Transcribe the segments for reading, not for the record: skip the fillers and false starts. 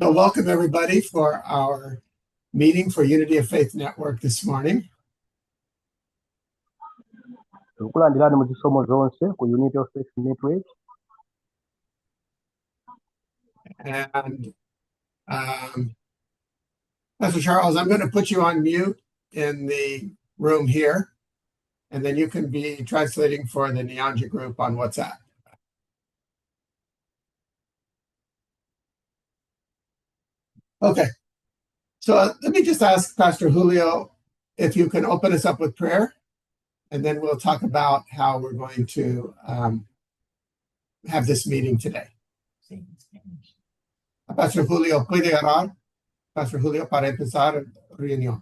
So welcome everybody for our meeting for Unity of Faith Network this morning. Kulandirani mu zisomo zonse ku Unity of Faith Network. And Pastor Charles, I'm going to put you on mute in the room here, and then you can be translating for the Nyanja group on WhatsApp. Okay, so let me just ask Pastor Julio if you can open us up with prayer, and then we'll talk about how we're going to have this meeting today. Pastor Julio, ¿puede orar? Pastor Julio, para empezar reunión.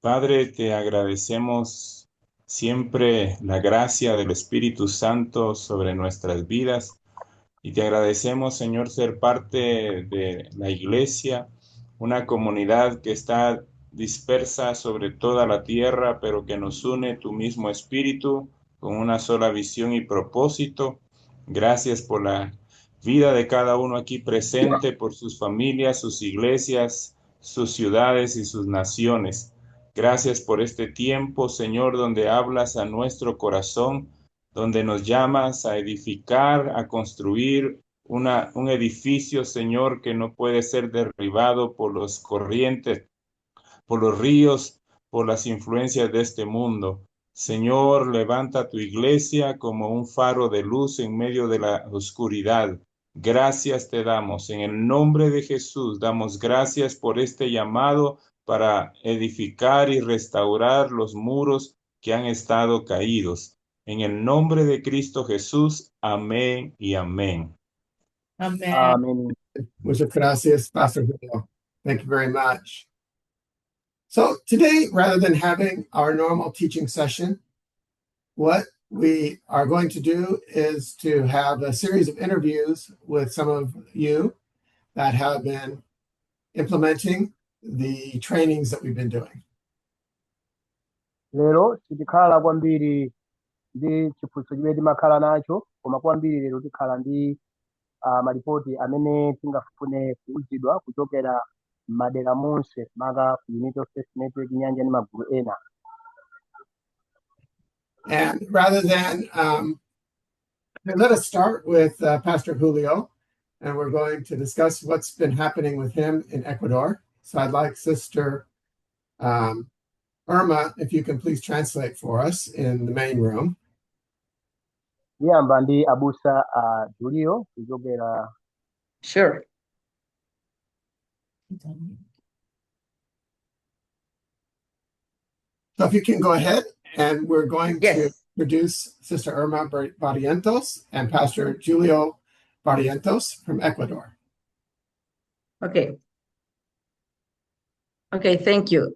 Padre, te agradecemos siempre la gracia del Espíritu Santo sobre nuestras vidas y te agradecemos, Señor, ser parte de la iglesia, una comunidad que está dispersa sobre toda la tierra, pero que nos une tu mismo Espíritu con una sola visión y propósito. Gracias por la vida de cada uno aquí presente, por sus familias, sus iglesias, sus ciudades y sus naciones. Gracias por este tiempo, Señor, donde hablas a nuestro corazón, donde nos llamas a edificar, a construir un edificio, Señor, que no puede ser derribado por los corrientes, por los ríos, por las influencias de este mundo. Señor, levanta tu iglesia como un faro de luz en medio de la oscuridad. Gracias te damos. En el nombre de Jesús, damos gracias por este llamado para edificar y restaurar los muros que han estado caídos. En el nombre de Cristo Jesús, amén y amén. Amen. Amen. Muchas gracias, Pastor Julio. Thank you very much. So today, rather than having our normal teaching session, what we are going to do is to have a series of interviews with some of you that have been implementing the trainings that we've been doing. Lero tikhala kwambiri ndi chiphunzitso chimene timakhala nacho, koma kwambiri lero tikhala ndi malipoti amene tingafune kuuzidwa kuchokera madera monse maka ku Unity of Faith Network Nyanja ndi magulu ena. And rather than, let us start with Pastor Julio, and we're going to discuss what's been happening with him in Ecuador. So I'd like Sister Irma, if you can please translate for us in the main room. Ndiyamba ndi abusa Julio kuchokera. Sure. So if you can go ahead, and we're going to Yes. introduce Sister Irma Barrientos and Pastor Julio Barrientos from Ecuador. Okay. Okay, thank you.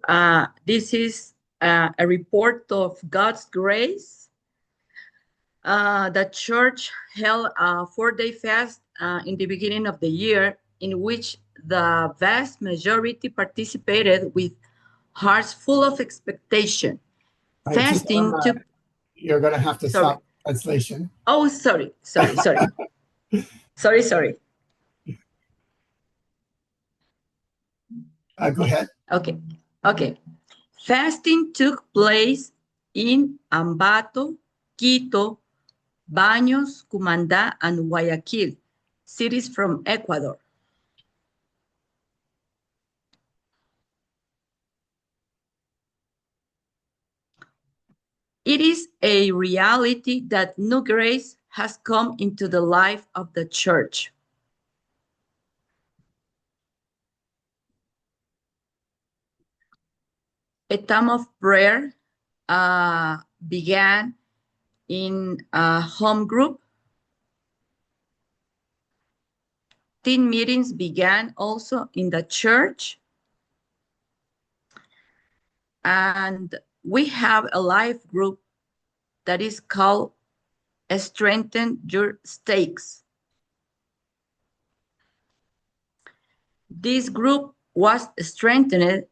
This is a report of God's grace. The church held a 4-day fast in the beginning of the year, in which the vast majority participated with hearts full of expectation. Right, Sister Fasting Irma, took. you're going to have to Sorry. stop translation. Oh, sorry. Sorry. Go ahead. Okay. Fasting took place in Ambato, Quito, Baños, Cumandá, and Guayaquil, cities from Ecuador. It is a reality that new grace has come into the life of the church. A time of prayer began in a home group. Teen meetings began also in the church. And we have a life group that is called Strengthen Your Stakes. This group was strengthened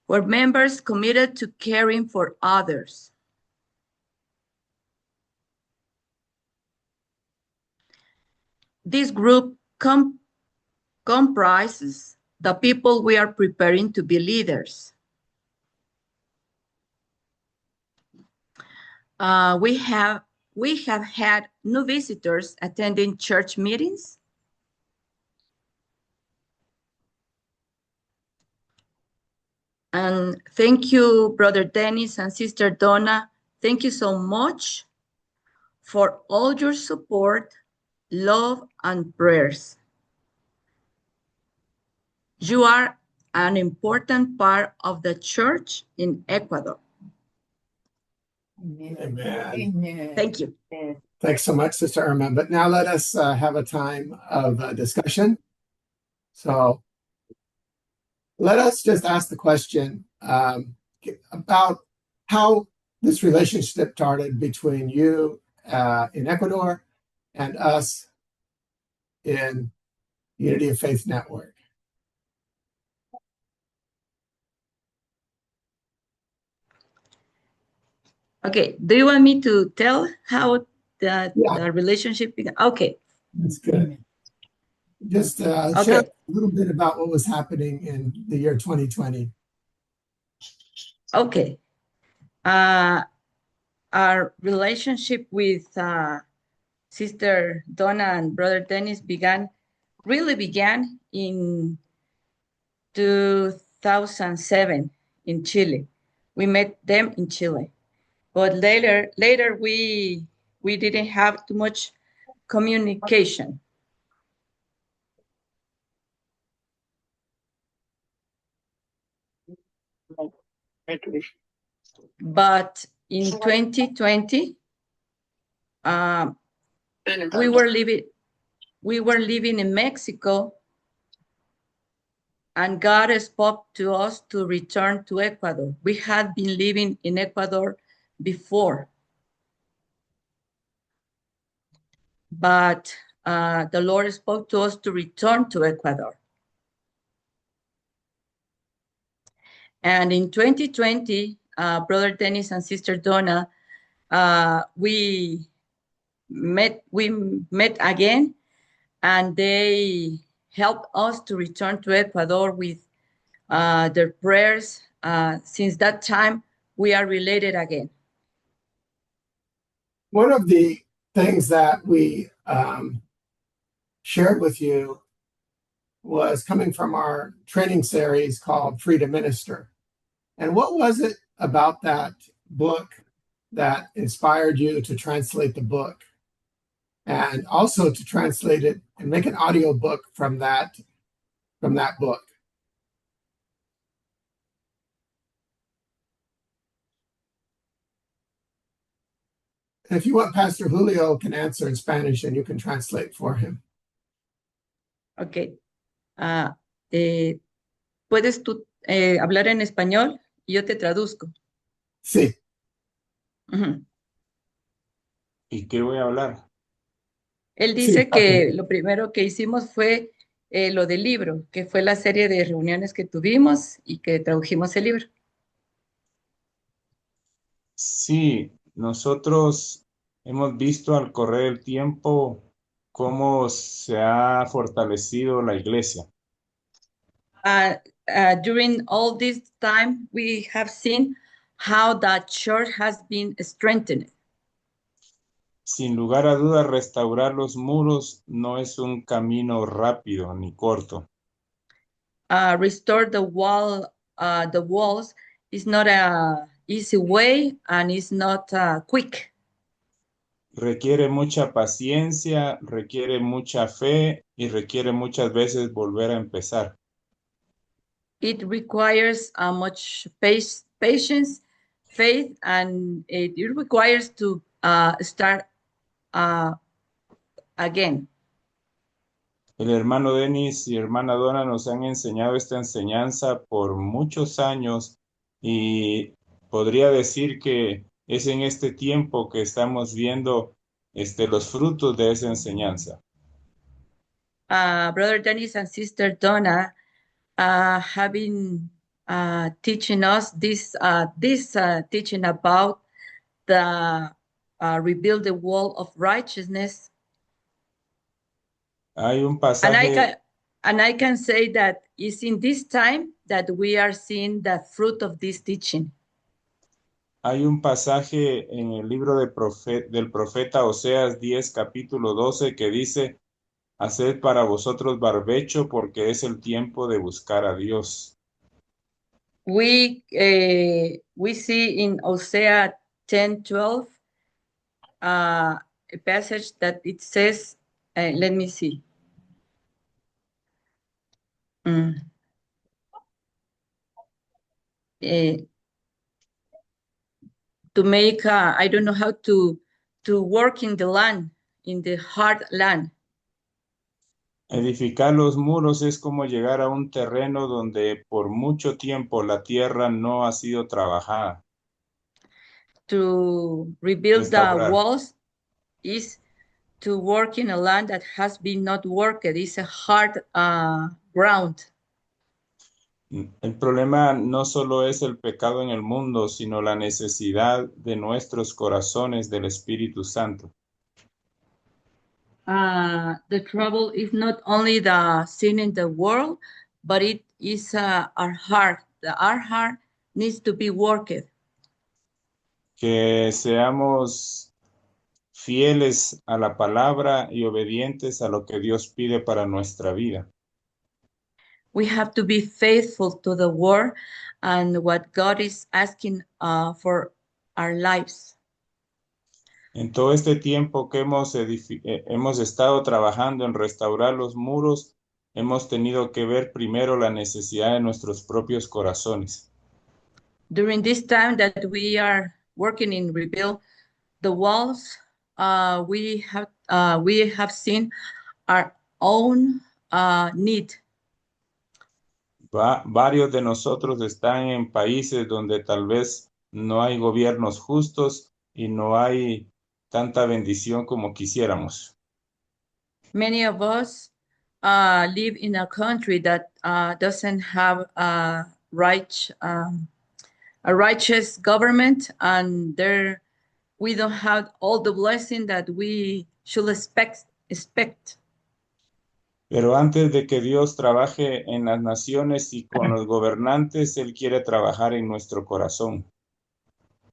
where members committed to caring for others. this group comprises the people we are preparing to be leaders. We have had new visitors attending church meetings. And thank you, Brother Dennis and Sister Donna. Thank you so much for all your support, love, and prayers. You are an important part of the church in Ecuador. Amen. Thank you. Thanks so much, Sister Irma. But now let us have a time of discussion. So let us just ask the question about how this relationship started between you in Ecuador and us in Unity of Faith Network. Okay, do you want me to tell how the relationship began? Okay. That's good. Just share a little bit about what was happening in the year 2020. Okay. Our relationship with Sister Donna and Brother Dennis really began in 2007 in Chile. We met them in Chile. But later we didn't have too much communication. But in 2020, we were living in Mexico, and God spoke to us to return to Ecuador. We had been living in Ecuador before, but the Lord spoke to us to return to Ecuador. And in 2020, Brother Dennis and Sister Donna, we met again, and they helped us to return to Ecuador with their prayers. Since that time, we are related again. One of the things that we shared with you was coming from our training series called Free to Minister. And what was it about that book that inspired you to translate the book and also to translate it and make an audio book from that book? And if you want, Pastor Julio can answer in Spanish and you can translate for him. Okay. ¿Puedes tú hablar en español y yo te traduzco? Sí. ¿Y qué voy a hablar? Él dice que lo primero que hicimos fue lo del libro, que fue la serie de reuniones que tuvimos y que tradujimos el libro. Sí, nosotros hemos visto al correr el tiempo cómo se ha fortalecido la iglesia. During all this time, we have seen how the church has been strengthened. Sin lugar a dudas, restaurar los muros no es un camino rápido ni corto. Restore the walls is not an easy way, and it's not quick. Requiere mucha paciencia, requiere mucha fe y requiere muchas veces volver a empezar. It requires much patience, faith, and it requires to start again. El hermano Denis y hermana Donna nos han enseñado esta enseñanza por muchos años y podría decir que es en este tiempo que estamos viendo los frutos de esa enseñanza. Brother Dennis and Sister Donna have been teaching us this teaching about the rebuild the wall of righteousness. Hay un And pasaje, I can say that it's in this time that we are seeing the fruit of this teaching. hay un pasaje en el libro del profeta Oseas 10, capítulo 12, que dice, haced para vosotros barbecho porque es el tiempo de buscar a Dios. We see in Hosea 10:12 a passage that it says, let me see. To make, I don't know how to work in the land, in the hard land. Edificar los muros es como llegar a un terreno donde por mucho tiempo la tierra no ha sido trabajada. To rebuild the Restaurar. walls is to work in a land that has been not worked. It's a hard ground. El problema no solo es el pecado en el mundo, sino la necesidad de nuestros corazones del Espíritu Santo. The trouble is not only the sin in the world, but it is our heart. Our heart needs to be worked. Que seamos fieles a la palabra y obedientes a lo que Dios pide para nuestra vida. We have to be faithful to the word and what God is asking for our lives. En todo este tiempo que hemos estado trabajando en restaurar los muros, hemos tenido que ver primero la necesidad de nuestros propios corazones. During this time that we are working in rebuild the walls, we have seen our own need. Varios de nosotros están en países donde tal vez no hay gobiernos justos y no hay tanta bendición como quisiéramos. Many of us live in a country that doesn't have a righteous government, and there we don't have all the blessing that we should expect. Pero antes de que Dios trabaje en las naciones y con los gobernantes, Él quiere trabajar en nuestro corazón.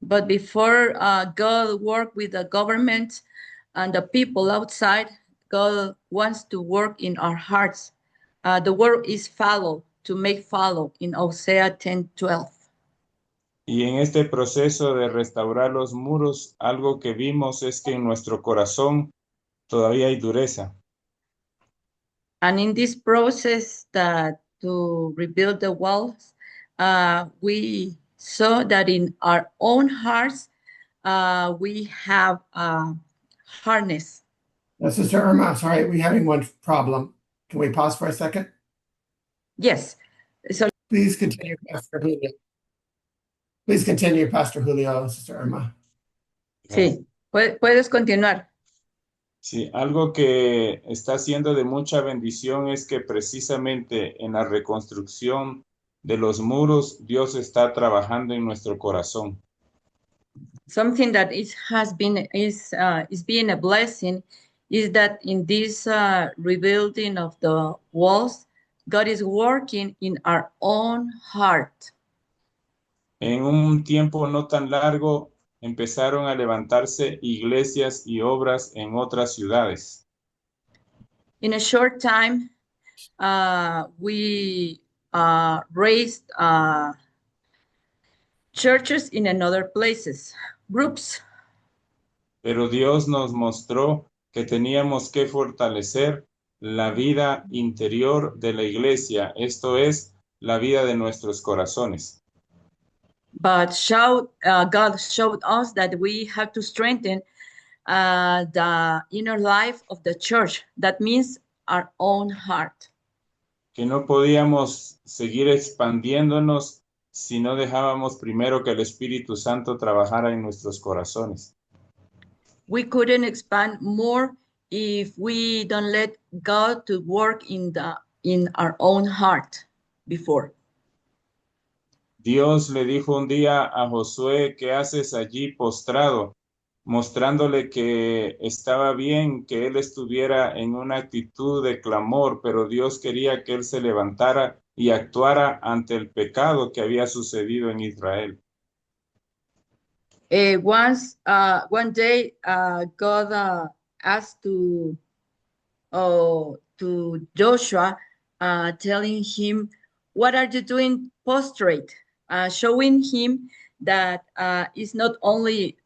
But before God work with the government and the people outside, God wants to work in our hearts. The word is follow, to make follow in Hosea 10:12. Y en este proceso de restaurar los muros, algo que vimos es que en nuestro corazón todavía hay dureza. And in this process to rebuild the walls, we saw that in our own hearts, we have hardness. Sister Irma, sorry, we're having one problem. Can we pause for a second? Yes. So Please continue, Pastor Julio. Please continue, Pastor Julio, Sister Irma. sí, puedes continuar. Sí, algo que está siendo de mucha bendición es que precisamente en la reconstrucción de los muros, Dios está trabajando en nuestro corazón. Something that is being a blessing is that in this rebuilding of the walls, God is working in our own heart. En un tiempo no tan largo, empezaron a levantarse iglesias y obras en otras ciudades. In a short time, we raised churches in another places, groups. Pero Dios nos mostró que teníamos que fortalecer la vida interior de la iglesia, esto es, la vida de nuestros corazones. But God showed us that we have to strengthen the inner life of the church. That means our own heart. Que no podíamos seguir expandiéndonos si no dejábamos primero que el Espíritu Santo trabajara en nuestros corazones. We couldn't expand more if we don't let God to work in our own heart before. Dios le dijo un día a Josué, ¿qué haces allí postrado? mostrándole que estaba bien que él estuviera en una actitud de clamor, pero Dios quería que él se levantara y actuara ante el pecado que había sucedido en Israel. One day, God asked to Joshua, telling him, "What are you doing prostrate?" Showing him that it's not only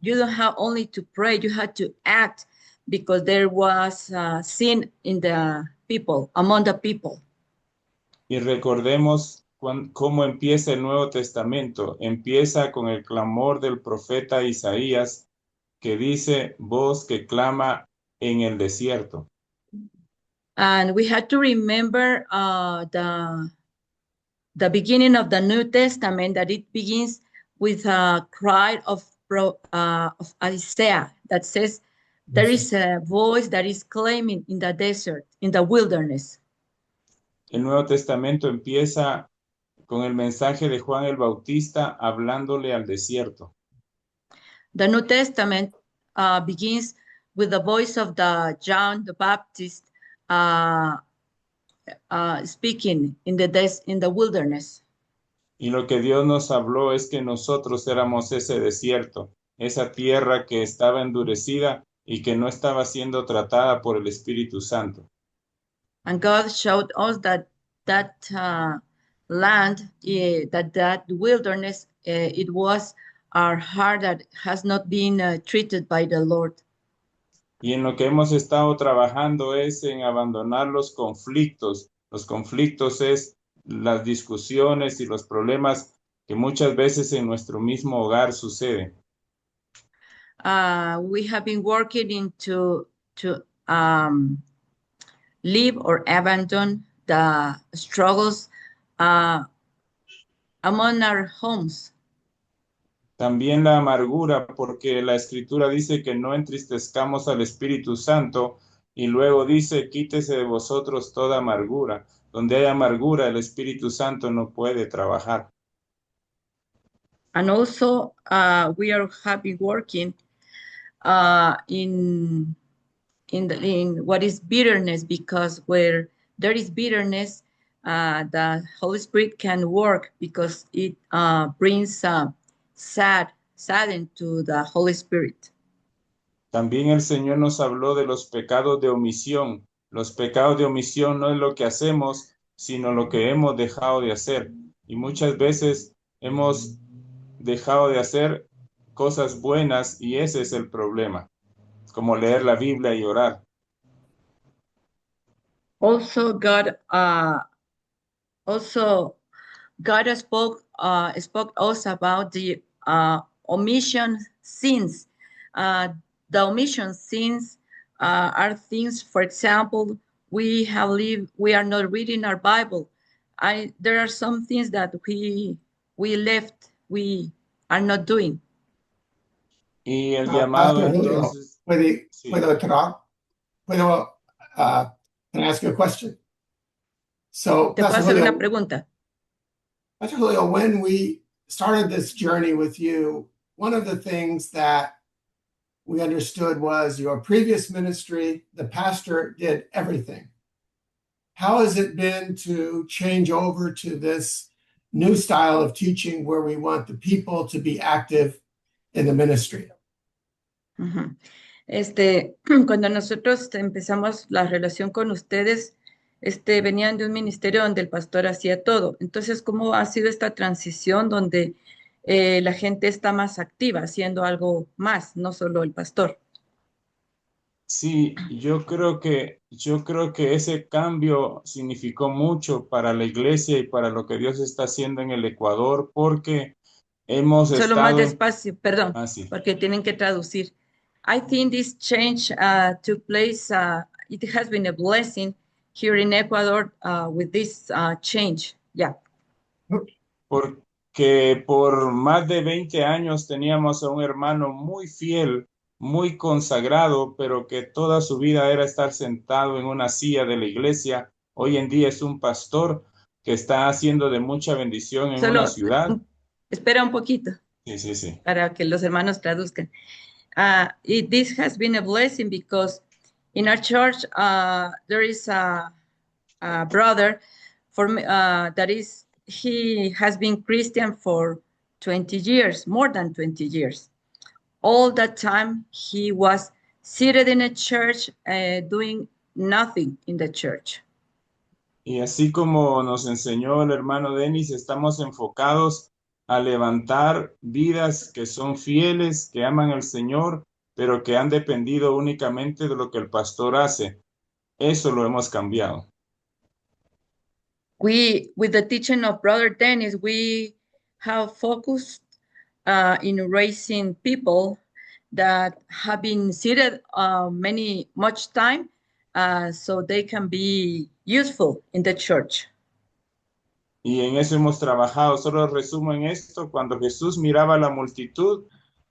you don't have only to pray, you had to act because there was sin in the people, among the people. Y recordemos cómo empieza el Nuevo Testamento. Empieza con el clamor del profeta Isaías, que dice, voz que clama en el desierto. And we had to remember the beginning of the New Testament, that it begins with a cry of Isaiah that says, there is a voice that is claiming in the desert, in the wilderness. El Nuevo Testamento empieza con el mensaje de Juan el Bautista hablándole al desierto. The New Testament begins with the voice of John the Baptist speaking in the wilderness. Y lo que Dios nos habló es que nosotros éramos ese desierto, esa tierra que estaba endurecida y que no estaba siendo tratada por el Espíritu Santo. And God showed us that land, that wilderness, it was our heart that has not been treated by the Lord. Y en lo que hemos estado trabajando es en abandonar los conflictos. Los conflictos es las discusiones y los problemas que muchas veces en nuestro mismo hogar suceden. We have been working to leave or abandon the struggles among our homes. También la amargura, porque la Escritura dice que no entristezcamos al Espíritu Santo y luego dice, quítese de vosotros toda amargura. Donde hay amargura, el Espíritu Santo no puede trabajar. And also, we are happy working in what is bitterness, because where there is bitterness, the Holy Spirit can work, because it brings sadden to the Holy Spirit. También el Señor nos habló de los pecados de omisión. Los pecados de omisión no es lo que hacemos, sino lo que hemos dejado de hacer. Y muchas veces hemos dejado de hacer cosas buenas y ese es el problema, como leer la Biblia y orar. Also, God spoke us about the omission sins. The omission sins are things, for example, we are not reading our Bible. There are some things that we left, we are not doing. Y el llamado Pastor Julio, entonces... sí. Can I ask you a question? So, ¿Te puedo Pastor hacer Julio, una pregunta? Pastor Julio, when we started this journey with you, one of the things that we understood was your previous ministry, the pastor did everything. How has it been to change over to this new style of teaching where we want the people to be active in the ministry? Uh-huh. Cuando nosotros empezamos la relación con ustedes, venían de un ministerio donde el pastor hacía todo. Entonces, ¿cómo ha sido esta transición donde la gente está más activa, haciendo algo más, no solo el pastor? Sí, yo creo que ese cambio significó mucho para la iglesia y para lo que Dios está haciendo en el Ecuador, porque hemos Solo más estado... despacio, perdón, sí. porque tienen que traducir. I think this change took place, it has been a blessing here in Ecuador with this change. Yeah. Porque por más de 20 años teníamos a un hermano muy fiel, muy consagrado, pero que toda su vida era estar sentado en una silla de la iglesia. Hoy en día es un pastor que está haciendo de mucha bendición en una ciudad. Espera un poquito. Sí. Para que los hermanos traduzcan. This has been a blessing because in our church there is a brother he has been Christian for 20 years, more than 20 years. All that time he was seated in a church doing nothing in the church. Y así como nos enseñó el hermano Denis, estamos enfocados a levantar vidas que son fieles, que aman al Señor, pero que han dependido únicamente de lo que el pastor hace. Eso lo hemos cambiado. With the teaching of Brother Dennis, we have focused in raising people that have been seated much time so they can be useful in the church. Y en eso hemos trabajado. Solo resumo en esto. Cuando Jesús miraba a la multitud,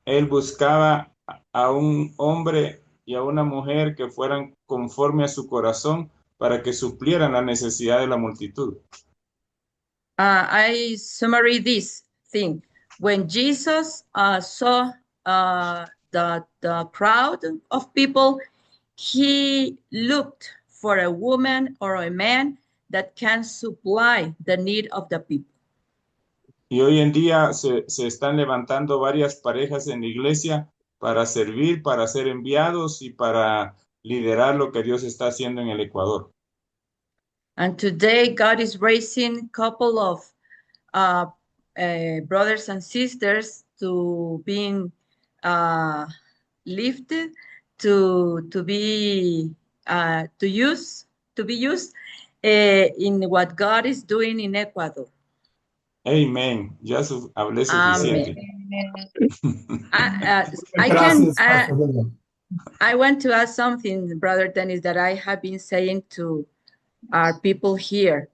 él buscaba a un hombre y a una mujer que fueran conforme a su corazón para que suplieran la necesidad de la multitud. I summarize this thing. When Jesus saw the crowd of people, he looked for a woman or a man that can supply the need of the people. Y hoy en día se están levantando varias parejas en la iglesia para servir, para ser enviados y para liderar lo que Dios está haciendo en el Ecuador. And today God is raising a couple of brothers and sisters to being lifted to be used in what God is doing in Ecuador. Amen. Ya hablé suficiente. I want to add something, Brother Dennis, that I have been saying to our people here.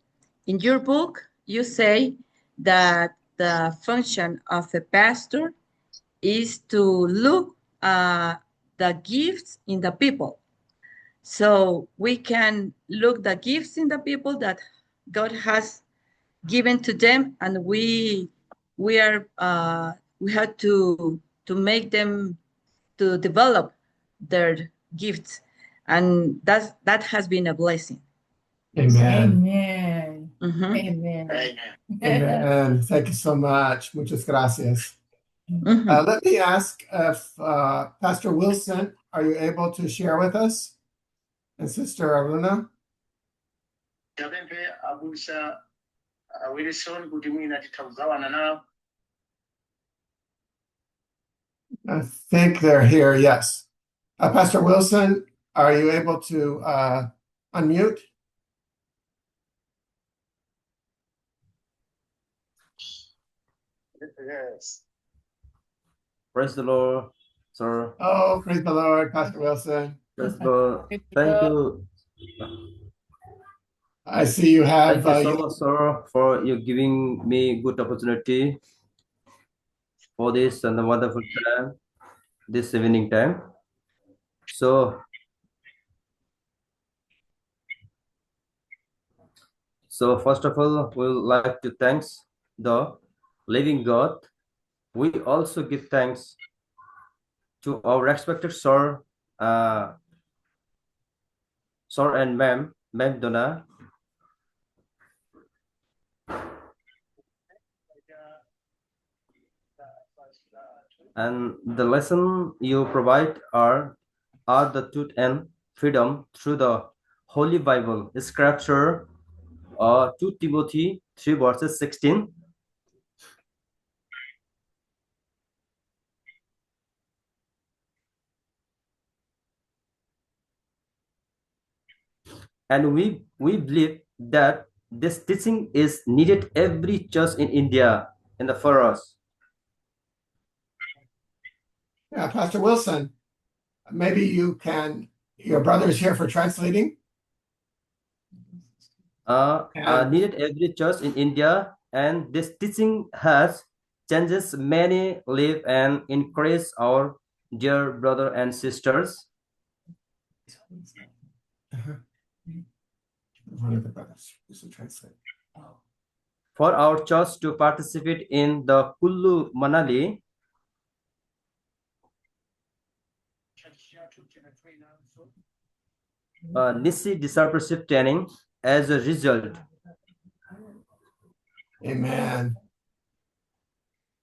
In your book, you say that the function of a pastor is to look the gifts in the people. So we can look the gifts in the people that God has given to them, and we have to make them to develop their gifts, and that has been a blessing. Amen. Amen. Mhm. Amen. Amen. Thank you so much. Muchas gracias. Mhm. Let me ask if Pastor Wilson, are you able to share with us? And Sister Aruna? I think they're here, yes. Pastor Wilson, are you able to unmute? Yes. Praise the Lord, sir. Oh, praise the Lord, Pastor Wilson. Praise the Lord. Thank you. I see you have. Thank you so much, sir, for you giving me good opportunity for this and the wonderful time, this evening time. So first of all, we would like to thanks the living God. We also give thanks to our respected sir, sir and ma'am Donna. And the lesson you provide are the truth and freedom through the Holy Bible, Scripture, 2 Timothy 3 verses 16. And we believe that this teaching is needed every church in India and for us. Yeah, Pastor Wilson, maybe you can, your brother is here for translating. Needed every church in India, and this teaching has changes many lives and encourage our dear brother and sisters. One of the brothers is to translate. For our church to participate in the Kullu Manali Nisi discipleship training as a result. Amen.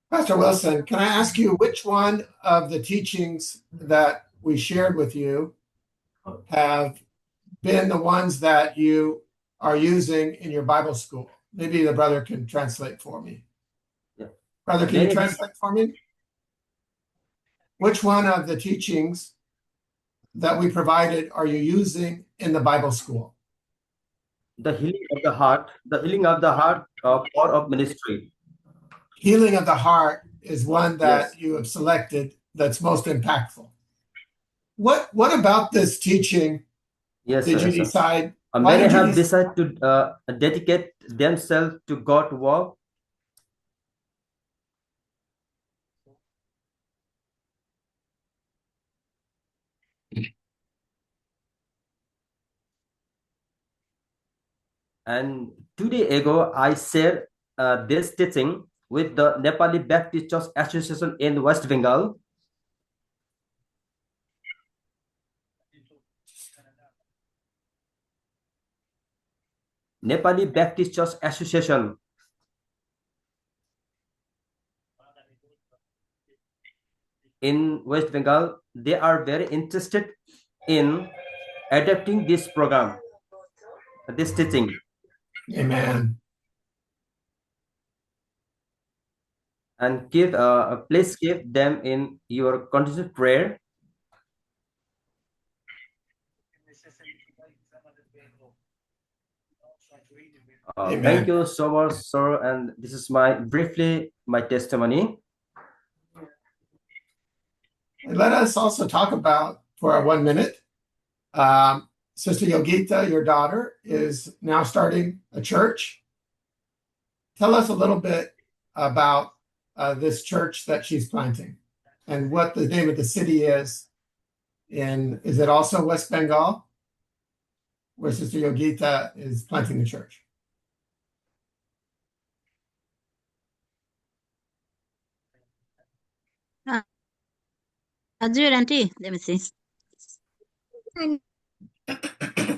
Pastor Wilson, can I ask you which one of the teachings that we shared with you have been the ones that you are using in your Bible school? Maybe the brother can translate for me. Yeah. Brother, can you Many- translate for me? Which one of the teachings that we provided are you using in the Bible school? The healing of the heart, power of ministry. Healing of the heart is one that Yes. you have selected that's most impactful. What about this teaching Yes, did sir, you yes, sir. decide? Why Many did you have decided to dedicate themselves to God work. And 2 days ago, I shared this teaching with the Nepali Baptist Church Association in West Bengal. Nepali Baptist Church Association. In West Bengal, they are very interested in adapting this program, this teaching. Amen. And please keep them in your continued prayer. Amen. Thank you so much, sir. And this is briefly my testimony. And let us also talk about, for 1 minute, Sister Yogita, your daughter, is now starting a church. Tell us a little bit about this church that she's planting and what the name of the city is. Is it also West Bengal, where Sister Yogita is planting the church? हजुर, auntie. Let me see.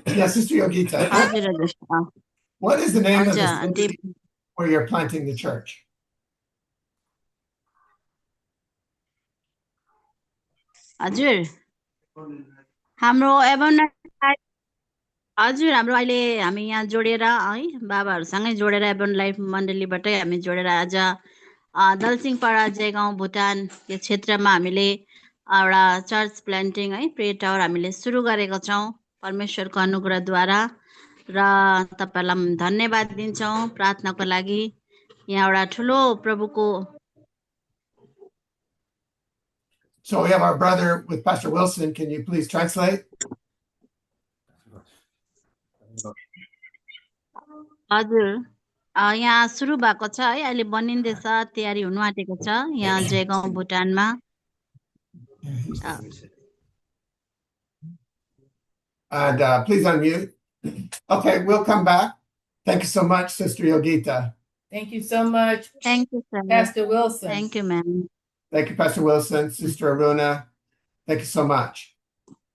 Yes, Sister Yogita. हजुर, हजुर. What is the name of हुन्छ, the auntie. city where you're planting the church? हजुर. हाम्रो हजुर, हाम्रो अहिले हामी यहाँ जोडेर है बाबाहरूसँगै जोडेर एभन लाइफ मण्डलीबाटै हामी जोडेर आज दलसिंहपाडा जयगाउँ भुटान यो क्षेत्रमा हामीले एउटा चर्च प्लान्टिङ है प्रे टावर हामीले सुरु गरेको छौँ परमेश्वरको अनुग्रहद्वारा र तपाईँहरूलाई धन्यवाद दिन्छौँ प्रार्थनाको लागि यहाँ एउटा ठुलो प्रभुको So we have our brother with Pastor Wilson. Can you please translate? हजुर यहाँ सुरु भएको छ है अहिले बनिँदैछ तयारी हुनु आँटेको छ यहाँ Jaigaon भुटानमा And please unmute. Okay, we'll come back. Thank you so much, Sister Yogita. Thank you so much, Thank you, sir. Pastor Wilson. Thank you, ma'am. Thank you, Pastor Wilson, Sister Aruna. Thank you so much.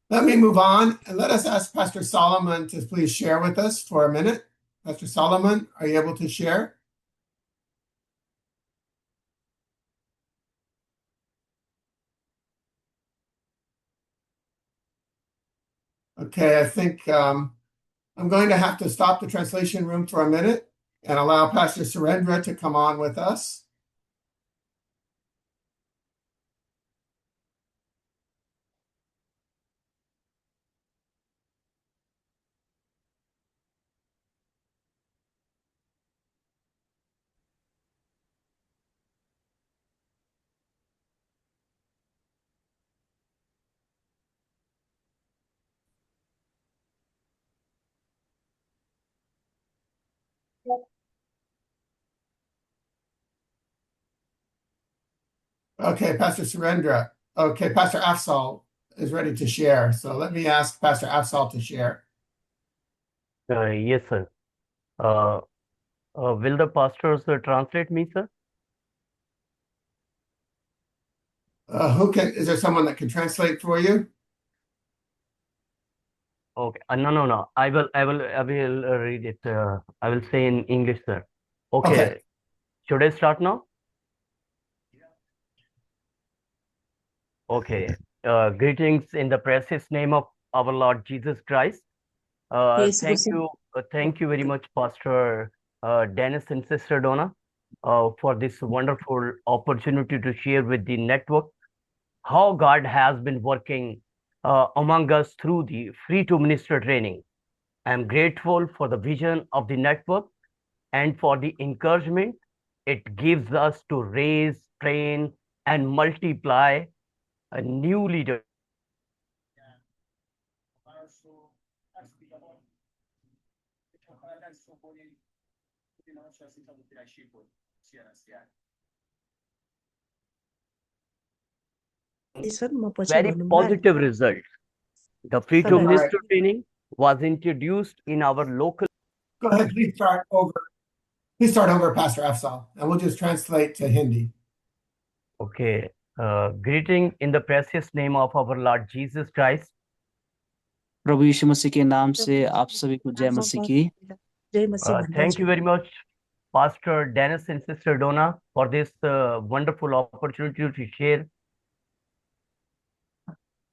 Let me move on and let us ask Pastor Solomon to please share with us for a minute. Pastor Solomon, are you able to share? Okay, I think I'm going to have to stop the translation room for a minute and allow Pastor Surendra to come on with us. Okay, Pastor Surendra. Okay, Pastor Afsal is ready to share. So let me ask Pastor Afsal to share. Yes, sir. Will the pastors translate me, sir? Is there someone that can translate for you? Okay. No. I will read it. I will say in English, sir. Okay. Okay. Should I start now? Okay. Greetings in the precious name of our Lord Jesus Christ. Yes, Thank you very much, Pastor Dennis and Sister Donna, for this wonderful opportunity to share with the network how God has been working among us through the Free to Minister training. I am grateful for the vision of the network and for the encouragement it gives us to raise, train, and multiply a new leader. Very positive result. The Free to All right. Minister training was introduced in our local. Go ahead. Please start over. Please start over, Pastor Afsal, and we'll just translate to Hindi. Okay. Greeting in the precious name of our Lord Jesus Christ. प्रभु यीशु मसीह के नाम से आप सभी को जय मसीह की। Thank you very much, Pastor Dennis and Sister Donna, for this wonderful opportunity to share.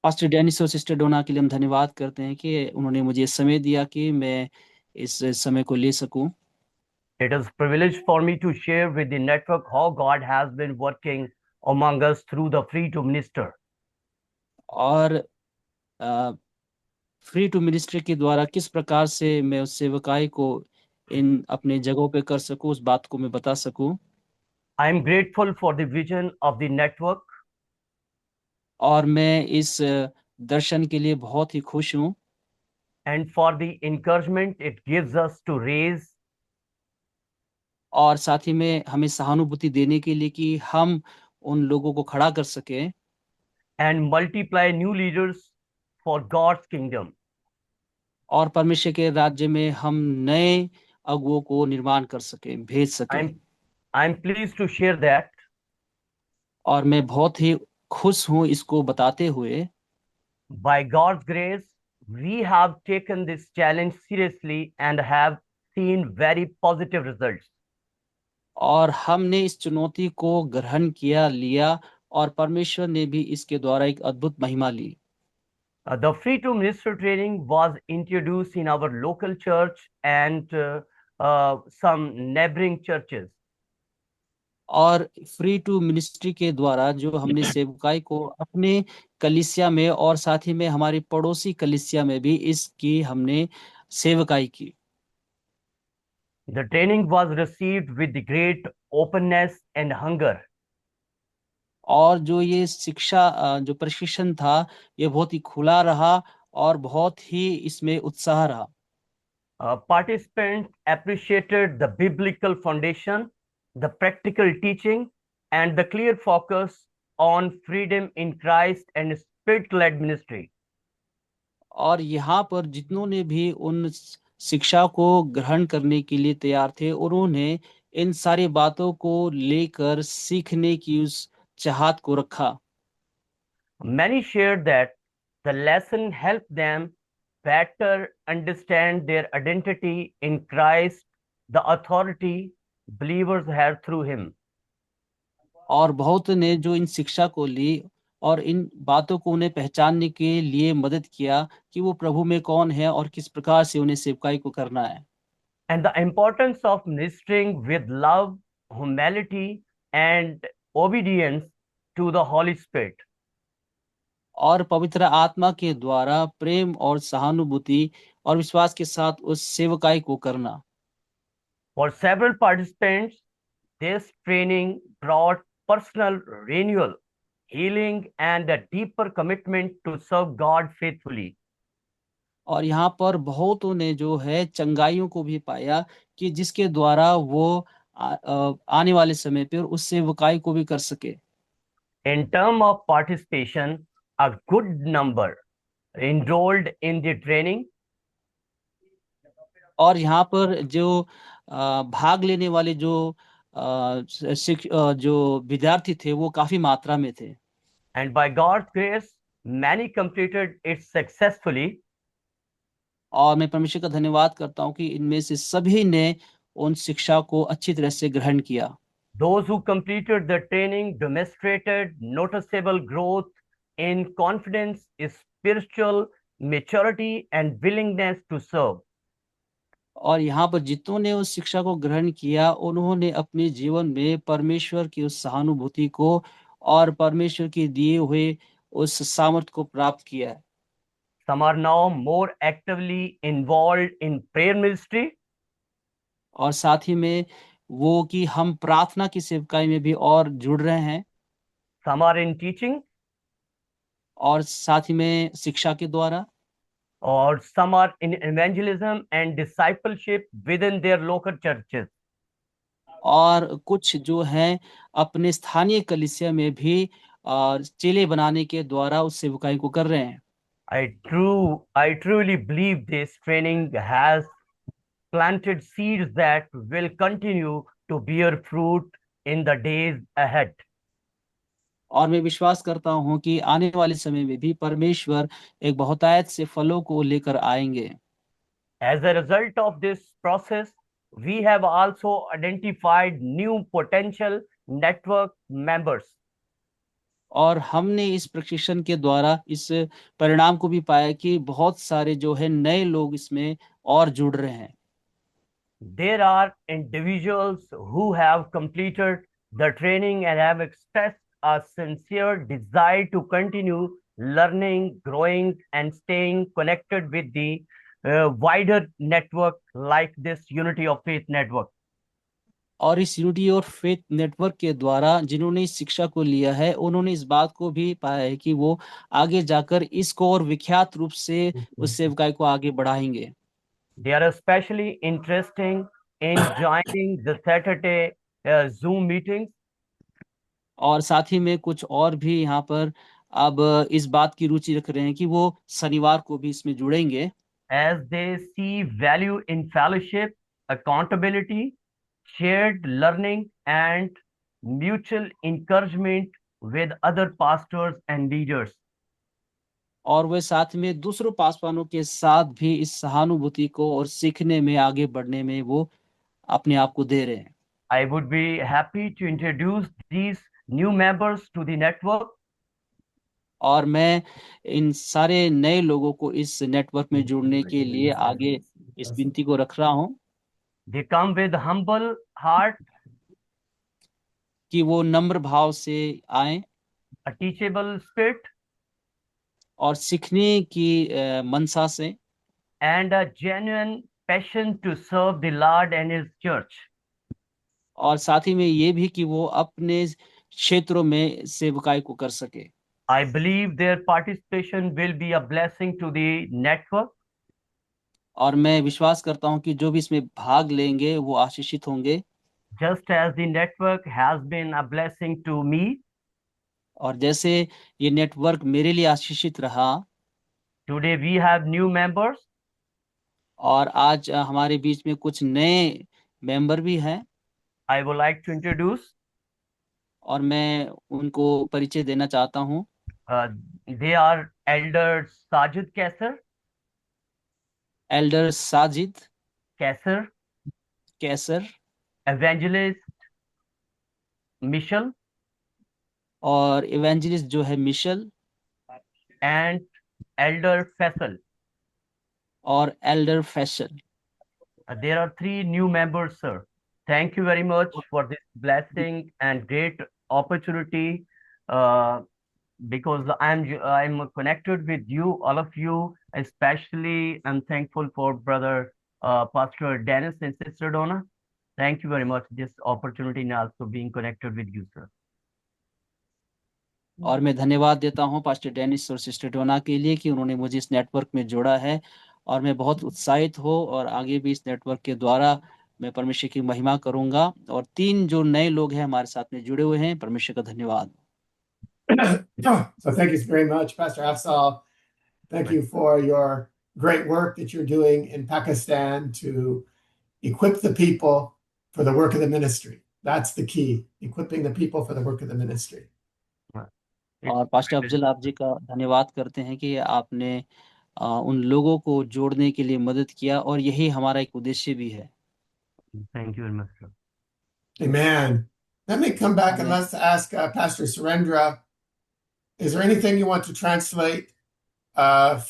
Pastor Dennis और sister Donna के लिए हम धन्यवाद करते हैं कि उन्होंने मुझे समय दिया कि मैं इस समय को ले सकूं। It is a privilege for me to share with the network how God has been working among us through the Free to Minister. और फ्री टू मिनिस्ट्री के द्वारा किस प्रकार से मैं उस सेवकाई को इन अपने जगहों पे कर सकूं, उस बात को मैं बता सकूं। I am grateful for the vision of the network. और मैं इस दर्शन के लिए बहुत ही खुश हूं। And for the encouragement it gives us to raise. और साथ ही में हमें सहानुभूति देने के लिए कि हम उन लोगों को खड़ा कर सकें। And multiply new leaders for God's kingdom. और परमेश्वर के राज्य में हम नए अगुओं को निर्माण कर सकें, भेज सकें। I'm pleased to share that. और मैं बहुत ही खुश हूं इसको बताते हुए। By God's grace, we have taken this challenge seriously and have seen very positive results. और हमने इस चुनौती को ग्रहण लिया और परमेश्वर ने भी इसके द्वारा एक अद्भुत महिमा ली। The Free to Minister training was introduced in our local church and some neighboring churches. और फ्री टू मिनिस्ट्री के द्वारा जो हमने सेवकाई को अपने कलीसिया में और साथ ही में हमारी पड़ोसी कलीसिया में भी इसकी हमने सेवकाई की। The training was received with the great openness and hunger. और जो ये शिक्षा जो प्रशिक्षण था ये बहुत ही खुला रहा और बहुत ही इसमें उत्साह रहा। Participants appreciated the biblical foundation, the practical teaching, and the clear focus on freedom in Christ and spirit-led ministry. और यहाँ पर जितनों ने भी उन शिक्षा को ग्रहण करने के लिए तैयार थे, उन्होंने इन सारी बातों को लेकर सीखने की उस चाहत को रखा। Many shared that the lesson helped them better understand their identity in Christ, the authority believers have through him. और बहुत ने जो इन शिक्षा को ली और इन बातों को उन्हें पहचानने के लिए मदद किया कि वो प्रभु में कौन है और किस प्रकार से उन्हें सेवकाई को करना है। And the importance of ministering with love, humility, and obedience to the Holy Spirit. और पवित्र आत्मा के द्वारा प्रेम और सहानुभूति और विश्वास के साथ उस सेवकाई को करना। For several participants, this training brought personal renewal, healing, and a deeper commitment to serve God faithfully. और यहाँ पर बहुतों ने जो है चंगाइयों को भी पाया कि जिसके द्वारा वो आने वाले समय पर उस सेवकाई को भी कर सके। In terms of participation, a good number enrolled in the training. और यहाँ पर जो भाग लेने वाले जो विद्यार्थी थे वो काफी मात्रा में थे। And by God's grace, many completed it successfully. और मैं परमेश्वर का धन्यवाद करता हूँ कि इनमें से सभी ने उन शिक्षा को अच्छी तरह से ग्रहण किया। Those who completed the training demonstrated noticeable growth in confidence, spiritual maturity, and willingness to serve. और यहाँ पर जितनों ने उस शिक्षा को ग्रहण किया उन्होंने अपने जीवन में परमेश्वर की उस सहानुभूति को और परमेश्वर के दिए हुए उस सामर्थ को प्राप्त किया है। Some are now more actively involved in prayer ministry. और साथ ही में वो कि हम प्रार्थना की सेवकाई में भी और जुड़ रहे हैं। Some are in teaching, और साथ ही में शिक्षा के द्वारा, or some are in evangelism and discipleship within their local churches. और कुछ जो हैं अपने स्थानीय कलीसिया में भी चेले बनाने के द्वारा उस सेवकाई को कर रहे हैं। I truly believe this training has planted seeds that will continue to bear fruit in the days ahead. और मैं विश्वास करता हूं कि आने वाले समय में भी परमेश्वर एक बहुतायत से फलों को लेकर आएंगे। As a result of this process, we have also identified new potential network members. और हमने इस प्रशिक्षण के द्वारा इस परिणाम को भी पाया कि बहुत सारे जो है नए लोग इसमें और जुड़ रहे हैं। There are individuals who have completed the training and have expressed a sincere desire to continue learning, growing, and staying connected with the wider network like this Unity of Faith network. और इस unity और faith network के द्वारा जिन्होंने इस शिक्षा को लिया है उन्होंने इस बात को भी पाया है कि वो आगे जाकर इसको और विख्यात रूप से उस सेवकाई को आगे बढ़ाएंगे। They are especially interested in joining the Saturday Zoom meetings. और साथ ही में कुछ और भी यहाँ पर अब इस बात की रुचि रख रहे हैं कि वो शनिवार को भी इसमें जुड़ेंगे। As they see value in fellowship, accountability, shared learning, and mutual encouragement with other pastors and leaders. और वे साथ में दूसरों पासवानों के साथ भी इस सहानुभूति को और सीखने में आगे बढ़ने में वो अपने आप को दे रहे हैं। I would be happy to introduce these new members to the network. और मैं इन सारे नए लोगों को इस नेटवर्क में जुड़ने के लिए आगे इस विनती को रख रहा हूं They come with humble heart, कि वो नम्र भाव से आए a teachable spirit, और सीखने की मनसा से, and a genuine passion to serve the Lord and His church. और साथ ही में ये भी कि वो अपने क्षेत्रों में सेवकाई को कर सके। I believe their participation will be a blessing to the network. और मैं विश्वास करता हूं कि जो भी इसमें भाग लेंगे वो आशीषित होंगे। Just as the network has been a blessing to me, और जैसे ये नेटवर्क मेरे लिए आशीषित रहा, today we have new members. और आज हमारे बीच में कुछ नए मेंबर भी हैं। I would like to introduce. और मैं उनको परिचय देना चाहता हूं। They are Elder Sajid Kaisar, elder Sajid Kaisar, Kaisar, Evangelist Michel, और इवेंजलिस्ट जो है मिशेल, and Elder Faisal. और elder Faisal. There are 3 new members, sir. Thank you very much for this blessing and great opportunity. Because I'm connected with you, all of you. Especially, I'm thankful for brother Pastor Dennis and Sister Donna. Thank you very much. This opportunity and also being connected with you, sir. और मैं धन्यवाद देता हूं pastor Dennis और sister Donna के लिए कि उन्होंने मुझे इस नेटवर्क में जोड़ा है, और मैं बहुत उत्साहित हूं और आगे भी इस नेटवर्क के द्वारा मैं परमेश्वर की महिमा करूंगा। और 3 जो नए लोग हैं हमारे साथ में जुड़े हुए हैं, परमेश्वर का धन्यवाद। So thank you very much, Pastor Afsal. Thank you for your great work that you're doing in Pakistan to equip the people for the work of the ministry. That's the key, equipping the people for the work of the ministry. और pastor Afzal आप जी का धन्यवाद करते हैं कि आपने उन लोगों को जोड़ने के लिए मदद किया, और यही हमारा एक उद्देश्य भी है। Thank you very much, sir. Amen. Let me come back and Amen. let's ask Pastor Surendra, is there anything you want to translate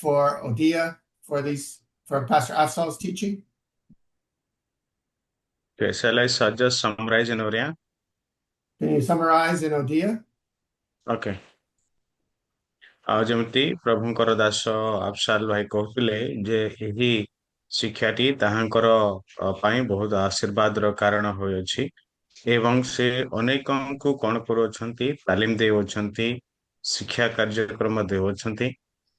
for Odia for Pastor Afsal's teaching? Okay, shall I just summarize in Oriya? Can you summarize in Odia? Okay. ଆଉ ଯେମିତି ପ୍ରଭୁଙ୍କର ଦାସ ଆଫସାଲ ଭାଇ କହୁଥିଲେ ଯେ ଏହି ଶିକ୍ଷାଟି ତାହାଙ୍କର ପାଇଁ ବହୁତ ଆଶୀର୍ବାଦର କାରଣ ହୋଇଅଛି ଏବଂ ସେ ଅନେକଙ୍କୁ କଣ କରୁଅଛନ୍ତି, ତାଲିମ ଦେଉଅଛନ୍ତି, ଶିକ୍ଷା କାର୍ଯ୍ୟକ୍ରମ ଦେଉଅଛନ୍ତି,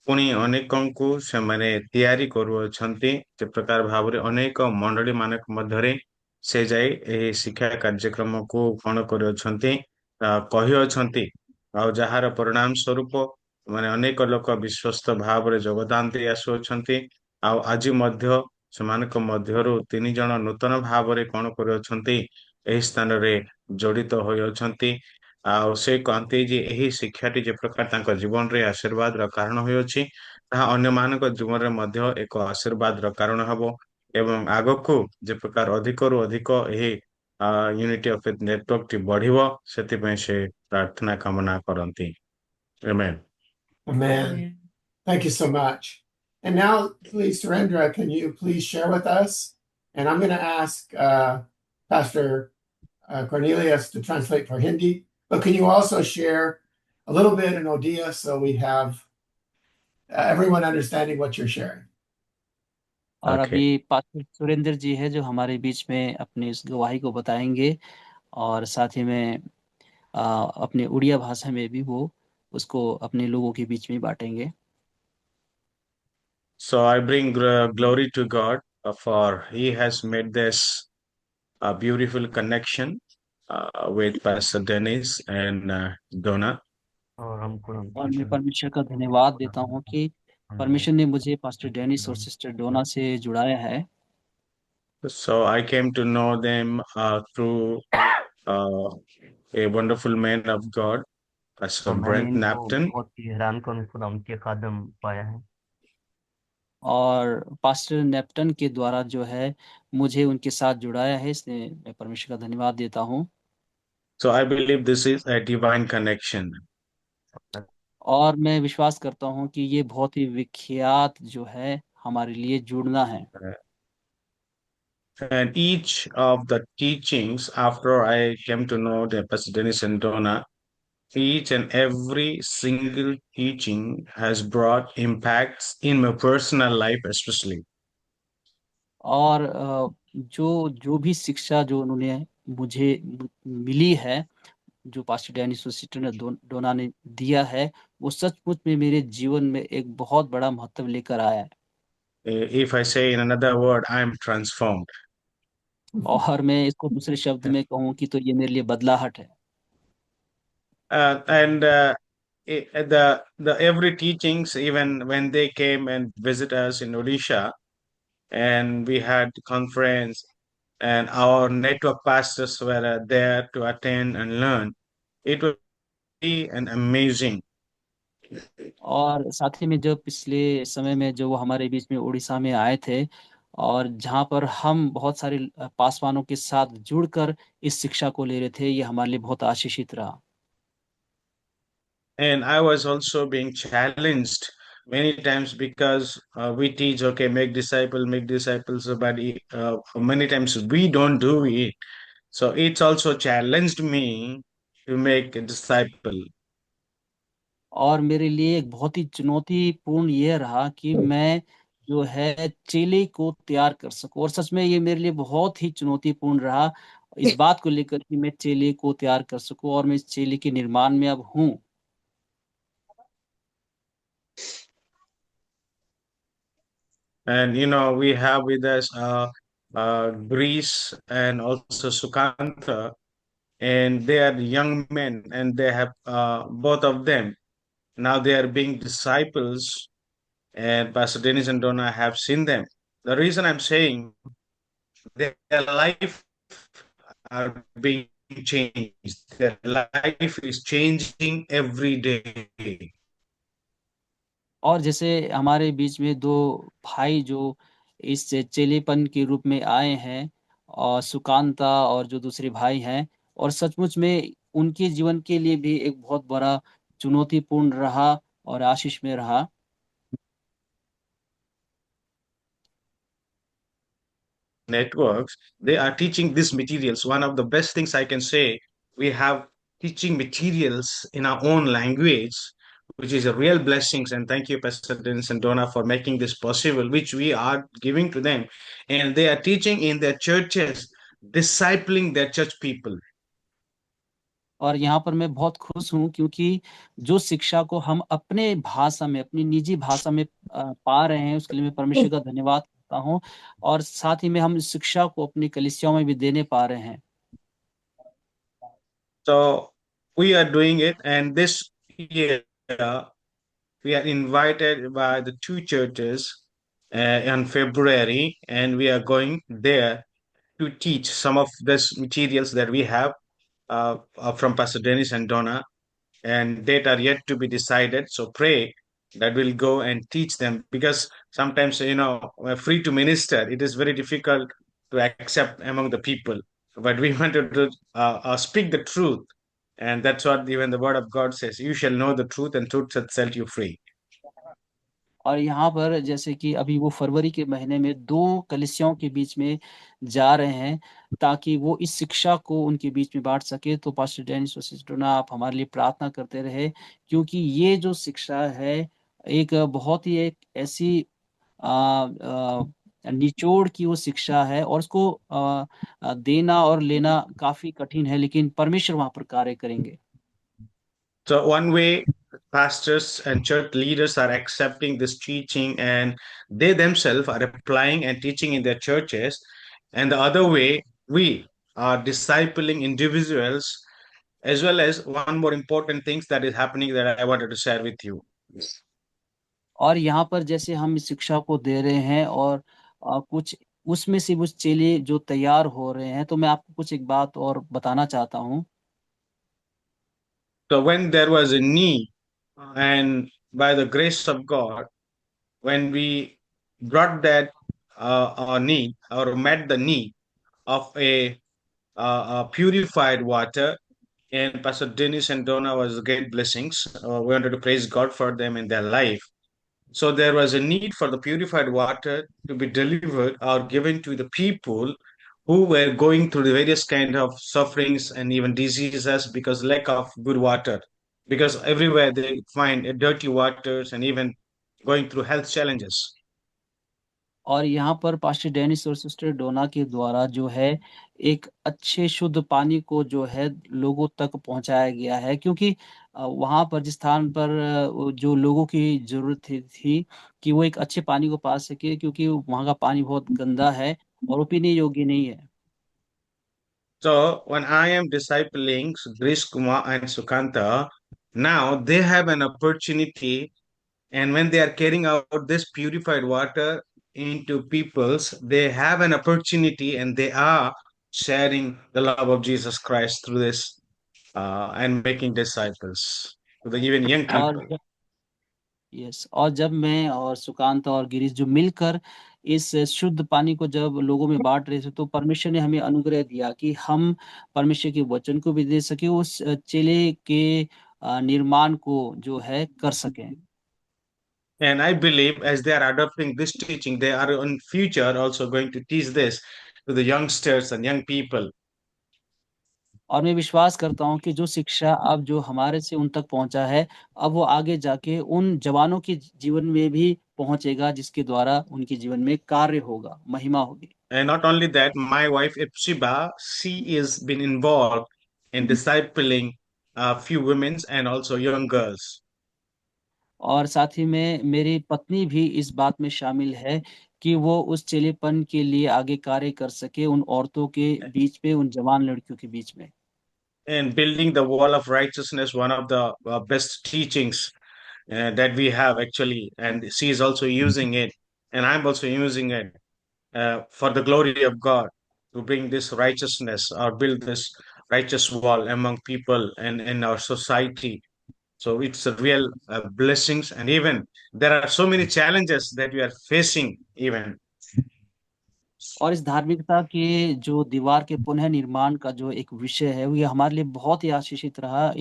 ପୁଣି ଅନେକଙ୍କୁ ସେମାନେ ତିଆରି କରୁଅଛନ୍ତି। ଯେ ପ୍ରକାର ଭାବରେ ଅନେକ ମଣ୍ଡଳୀ ମାନଙ୍କ ମଧ୍ୟରେ ସେ ଯାଇ ଏହି ଶିକ୍ଷା କାର୍ଯ୍ୟକ୍ରମକୁ କଣ କରୁଅଛନ୍ତି, କହିଅଛନ୍ତି, ଆଉ ଯାହାର ପରିଣାମ ସ୍ୱରୂପ ମାନେ ଅନେକ ଲୋକ ବିଶ୍ୱସ୍ତ ଭାବରେ ଯୋଗଦାନ ଦେଇ ଆସୁଅଛନ୍ତି। ଆଉ ଆଜି ମଧ୍ୟ ସେମାନଙ୍କ ମଧ୍ୟରୁ 3 ଜଣ ନୂତନ ଭାବରେ କଣ କରୁଅଛନ୍ତି, ଏହି ସ୍ଥାନରେ ଜଡ଼ିତ ହୋଇଅଛନ୍ତି। ଆଉ ସେ କହନ୍ତି ଯେ ଏହି ଶିକ୍ଷାଟି ଯେ ପ୍ରକାର ତାଙ୍କ ଜୀବନରେ ଆଶୀର୍ବାଦର କାରଣ ହୋଇଅଛି, ତାହା ଅନ୍ୟମାନଙ୍କ ଜୀବନରେ ମଧ୍ୟ ଏକ ଆଶୀର୍ବାଦର କାରଣ ହେବ ଏବଂ ଆଗକୁ ଯେ ପ୍ରକାର ଅଧିକରୁ ଅଧିକ ଏହି ୟୁନିଟି ଅଫ ଫେଥ୍ ନେଟୱାର୍କଟି ବଢିବ, ସେଥିପାଇଁ ସେ ପ୍ରାର୍ଥନା କାମନା କରନ୍ତି। Amen. Amen. Thank you so much. And now, please, Surendra, can you please share with us? And I'm going to ask Pastor Cornelius to translate for Hindi, but can you also share a little bit in Odia so we have everyone understanding what you're sharing? और Okay. अभी pastor Surendra जी है जो हमारे बीच में अपनी इस गवाही को बताएंगे, और साथ ही में अपने उड़िया भाषा में भी वो उसको अपने लोगों के बीच में बांटेंगे। So I bring glory to God for He has made this a beautiful connection with Pastor Dennis and Donna. और हमको और मैं परमेश्वर का धन्यवाद देता हूँ कि परमेश्वर ने मुझे पास्टर डेनिस और सिस्टर डोना से जुड़ाया है। So I came to know them through a wonderful man of God, Pastor और मैंने Brent इनको Napton. बहुत ही हैरान कर खुदा उनके कदम पाया है। और पास्टर नेप्टन के द्वारा जो है मुझे उनके साथ जुड़ाया है, इसलिए मैं परमेश्वर का धन्यवाद देता हूँ। So I believe this is a divine connection. और मैं विश्वास करता हूँ कि ये बहुत ही विख्यात जो है हमारे लिए जुड़ना है। And each of the teachings, after I came to know the Pastor Dennis and Donna, each and every single teaching has brought impacts in my personal life especially. और जो भी शिक्षा जो उन्होंने मुझे मिली है, जो पास्टर डेनिस और सिस्टर डोना ने दिया है, वो सचमुच में मेरे जीवन में एक बहुत बड़ा महत्व लेकर आया है। If I say in another word, I am transformed. और मैं इसको दूसरे शब्द में कहूँ कि तो ये मेरे लिए बदलाहट है। And the every teachings, even when they came and visit us in Odisha, and we had conference, and our network pastors were there to attend and learn, it was really an amazing. और साथ ही में जब पिछले समय में जो वो हमारे बीच में उड़ीसा में आए थे, और जहाँ पर हम बहुत सारे पासवानों के साथ जुड़कर इस शिक्षा को ले रहे थे, ये हमारे लिए बहुत आशीषित रहा। And I was also being challenged many times because we teach, okay, make disciples, but many times we don't do it. So it's also challenged me to make a disciple. और मेरे लिए एक बहुत ही चुनौतीपूर्ण ये रहा कि मैं जो है चेले को तैयार कर सकूं, और सच में ये मेरे लिए बहुत ही चुनौतीपूर्ण रहा इस बात को लेकर कि मैं चेले को तैयार कर सकूं, और मैं इस चेले के निर्माण में अब हूँ। And we have with us Greece and also Sukanta, and they are young men, and they have both of them. Now they are being disciples, and Pastor Dennis and Donna have seen them. The reason I'm saying their life are being changed. Their life is changing every day. और जैसे हमारे बीच में दो भाई जो इस चेलेपन के रूप में आए हैं, और सुकांता और जो दूसरे भाई हैं, और सचमुच में उनके जीवन के लिए भी एक बहुत बड़ा चुनौतीपूर्ण रहा और आशीष में रहा। Networks, they are teaching these materials. One of the best things I can say, we have teaching materials in our own language, which is a real blessings. And thank you, Pastor Dennis and Donna, for making this possible, which we are giving to them. And they are teaching in their churches, discipling their church people. और यहाँ पर मैं बहुत खुश हूँ, क्योंकि जो शिक्षा को हम अपने भाषा में, अपनी निजी भाषा में पा रहे हैं, उसके लिए मैं परमेश्वर का धन्यवाद करता हूँ। और साथ ही में हम इस शिक्षा को अपनी कलीसियाओं में भी देने पा रहे हैं। So we are doing it, and this year we are invited by the two churches in February, and we are going there to teach some of this materials that we have from Pastor Dennis and Donna, and date are yet to be decided. So pray that we'll go and teach them, because sometimes, we're free to minister. It is very difficult to accept among the people, but we wanted to speak the truth. And that's what even the word of God says, you shall know the truth and truth shall set you free. और यहाँ पर जैसे कि अभी वो फरवरी के महीने में दो कलीसियाओं के बीच में जा रहे हैं, ताकि वो इस शिक्षा को उनके बीच में बांट सके। तो पास्टर डेनिस और सिस्टर डोना, आप हमारे लिए प्रार्थना करते रहे, क्योंकि ये जो शिक्षा है एक बहुत ही एक ऐसी निचोड़ की वो शिक्षा है, और उसको देना और लेना काफी कठिन है, लेकिन परमेश्वर वहां पर कार्य करेंगे। So one way pastors and church leaders are accepting this teaching, and they themselves are applying and teaching in their churches. And the other way, we are discipling individuals, as well as one more important thing that is happening that I wanted to share with you. और यहाँ पर जैसे हम इस शिक्षा को दे रहे हैं, और कुछ उसमें से कुछ चेले जो तैयार हो रहे हैं, तो मैं आपको कुछ एक बात और बताना चाहता हूँ। So when there was a need, and by the grace of God, when we brought that need or met the need of a purified water, and Pastor Dennis and Donna was great blessings. We wanted to praise God for them in their life. So there was a need for the purified water to be delivered or given to the people who were going through the various kind of sufferings and even diseases because lack of good water. Because everywhere they find dirty waters and even going through health challenges. और यहाँ पर pastor Dennis और sister Donna के द्वारा जो है एक अच्छे शुद्ध पानी को जो है लोगों तक पहुंचाया गया है, क्योंकि वहां पर जिस स्थान पर जो लोगों की जरूरत थी कि वो एक अच्छे पानी को पा सके, क्योंकि वहां का पानी बहुत गंदा है और वो पीने योग्य नहीं है। So when I am discipling Grish Kumar and Sukanta, now they have an opportunity, and when they are carrying out this purified water into peoples, they have an opportunity, and they are sharing the love of Jesus Christ through this and making disciples to the even young people. और जब मैं और सुकांत और गिरीश जो मिलकर इस शुद्ध पानी को जब लोगों में बांट रहे थे, तो परमेश्वर ने हमें अनुग्रह दिया कि हम परमेश्वर के वचन को भी दे सके, उस चेले के निर्माण को जो है कर सकें। And I believe as they are adopting this teaching, they are in future also going to teach this to the youngsters and young people. और मैं विश्वास करता हूं कि जो शिक्षा अब जो हमारे से उन तक पहुंचा है, अब वो आगे जाके उन जवानों के जीवन में भी पहुंचेगा, जिसके द्वारा उनके जीवन में कार्य होगा, महिमा होगी। And not only that, my wife Ipsiba, she is been involved in discipling a few women and also young girls. और साथ ही में मेरी पत्नी भी इस बात में शामिल है कि वो उस चेलेपन के लिए आगे कार्य कर सके, उन औरतों के बीच में, उन जवान लड़कियों के बीच में। And building the wall of righteousness, one of the best teachings that we have actually, and she is also using it, and I'm also using it for the glory of God, to bring this righteousness or build this righteous wall among people and in our society. So it's a real blessings, and even there are so many challenges that we are facing even. और इस धार्मिकता के जो दीवार के पुनः निर्माण का जो एक विषय है, वो ये हमारे लिए बहुत ही आशीषित रहा।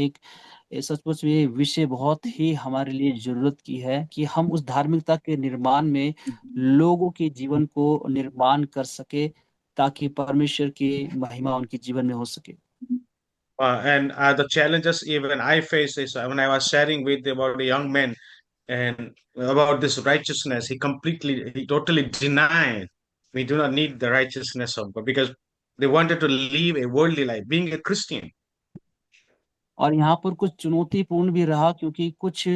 सचमुच में ये विषय बहुत ही हमारे लिए ज़रूरत की है कि हम उस धार्मिकता के निर्माण में लोगों के जीवन को निर्माण कर सके, ताकि परमेश्वर की महिमा उनके जीवन में हो सके। And the challenges even I face is when I was sharing with about a young man and about this righteousness, he totally denied we do not need the righteousness of God because they wanted to live a worldly life, being a Christian. और यहाँ पर कुछ चुनौतीपूर्ण भी रहा, क्योंकि कुछ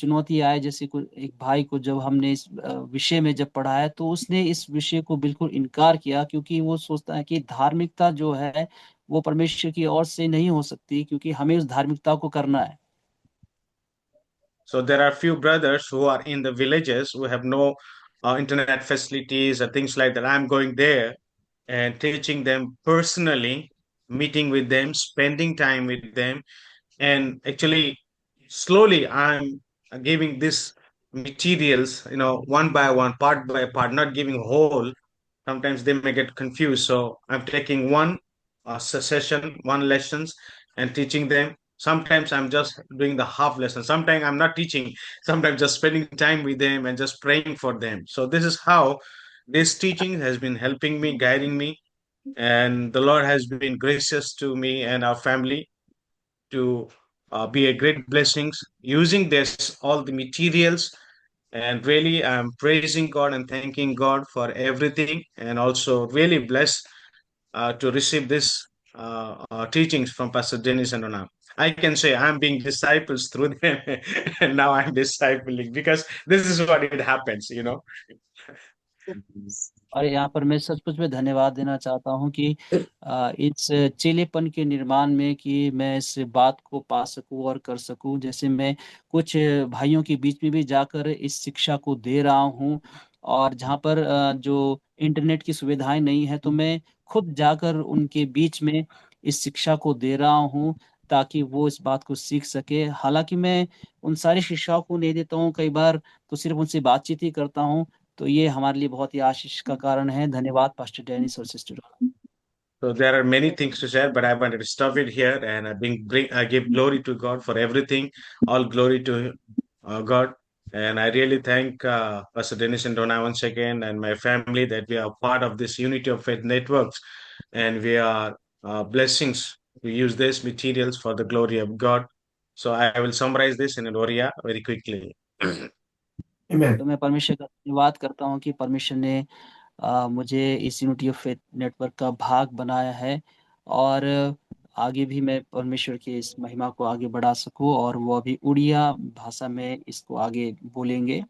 चुनौती आए। जैसे एक भाई को जब हमने इस विषय में जब पढ़ाया, तो उसने इस विषय को बिल्कुल इनकार किया, क्योंकि वो सोचता है कि धार्मिकता जो है वो परमेश्वर की ओर से नहीं हो सकती, क्योंकि हमें उस धार्मिकता को करना है। So there are few brothers who are in the villages who have no internet facilities or things like that. I'm going there and teaching them personally, meeting with them, spending time with them, and actually slowly I'm giving this materials, one by one, part by part, not giving whole. Sometimes they may get confused, so I'm taking one session, one lessons, and teaching them. Sometimes I'm just doing the half lesson, sometimes I'm not teaching, sometimes just spending time with them and just praying for them. So this is how this teaching has been helping me, guiding me, and the Lord has been gracious to me and our family to be a great blessings using this all the materials. And really I'm praising God and thanking God for everything, and also really blessed to receive this teachings from Pastor Dennis and Ona. I can say I'm being disciples through them and now I'm discipling because this is what it happens. और यहाँ पर मैं सचमुच में धन्यवाद देना चाहता हूँ कि इस चेलेपन के निर्माण में कि मैं इस बात को पा सकूं और कर सकूं। जैसे मैं कुछ भाइयों के बीच में भी जाकर इस शिक्षा को दे रहा हूँ, और जहाँ पर जो इंटरनेट की सुविधाएं नहीं है, तो मैं खुद जाकर उनके बीच में इस शिक्षा को दे रहा हूँ, ताकि वो इस बात को सीख सके। हालांकि मैं उन सारी शिक्षाओं को नहीं देता हूँ, कई बार तो सिर्फ उनसे बातचीत ही करता हूँ। तो ये हमारे लिए बहुत ही आशीष का कारण है। धन्यवाद पास्टर डेनिस और sister. So there are many things to share, but I wanted to stop it here, and I give glory to God for everything. All glory to God, and I really thank Pastor Dennis and Donna once again, and my family that we are part of this Unity of Faith networks, and we are blessings to use these materials for the glory of God. So I will summarize this in Oriya very quickly. Amen. तो मैं परमेश्वर का धन्यवाद करता हूँ कि परमेश्वर ने मुझे इस यूनिटी ऑफ फेथ नेटवर्क का भाग बनाया है, और आगे भी मैं परमेश्वर की इस महिमा को आगे बढ़ा सकूं, और वो अभी उड़िया भाषा में इसको आगे बोलेंगे।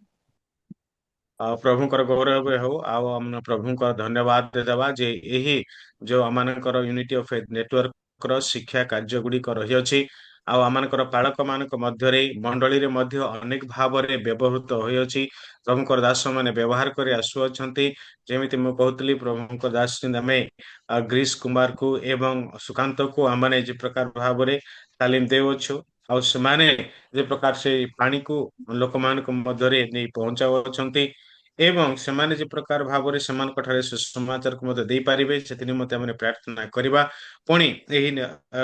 प्रभुंकर गौरव हो आओ हम प्रभुंकर धन्यवाद देवा जे यही जो आमनकर यूनिटी ऑफ फेथ नेटवर्क रो शिक्षा कार्य गुडी रही अछि आउ आमनकर पालक मानक मध्यरे मंडली रे मध्य अनेक भावरे व्यवहृत होई अछि। प्रभुंकर दास माने व्यवहार करे आसु अछंती, जेमिति मु कहतली प्रभुंकर दास में ग्रीस कुमार को एवं सुकांत को आमने जे प्रकार भावरे तालीम देउछु आउ समाने जे प्रकार से पानी को लोक मानक मध्यरे नै पहुंचाउ अछंती एवं सेमाने जे प्रकार भावरे सेमानक ठारे समाचार को मते देई पारिबे सेति निमते हमने प्रार्थना करिबा। पुणी एही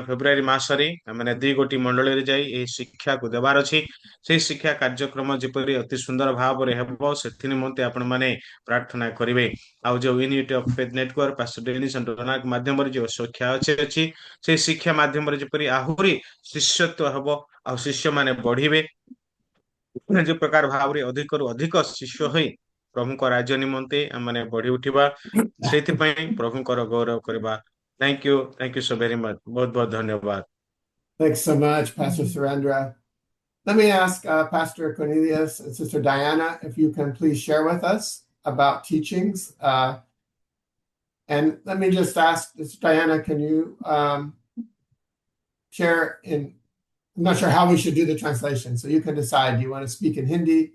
फेब्रुआरी मासरे हमने 2 गोटी मंडल रे जाई एही शिक्षा को देबार अछि। से शिक्षा कार्यक्रम जेपरि अति सुंदर भावरे हेबो सेति निमते आपण माने प्रार्थना करिबे। आउ जो unity of faith network pastor Dennis and Donna के माध्यम रे जो शिक्षा अछि से शिक्षा माध्यम रे जेपरि आहुरी शिष्यत्व हेबो आ शिष्य माने बढ़िबे, जो प्रकार भावरे अधिक रु अधिक शिष्य होई प्रभुंकर राज्य निमंते हमने बढ़ी उठिबा सेति प्रभुंकर गौरव करबा। Thank you so very much, बहुत बहुत धन्यवाद। Thanks so much, Pastor Surendra. Let me ask Pastor Cornelius and Sister Diana if you can please share with us about teachings. And let me just ask, Sister Diana, can you share in, I'm not sure how we should do the translation, so you can decide. Do you want to speak in Hindi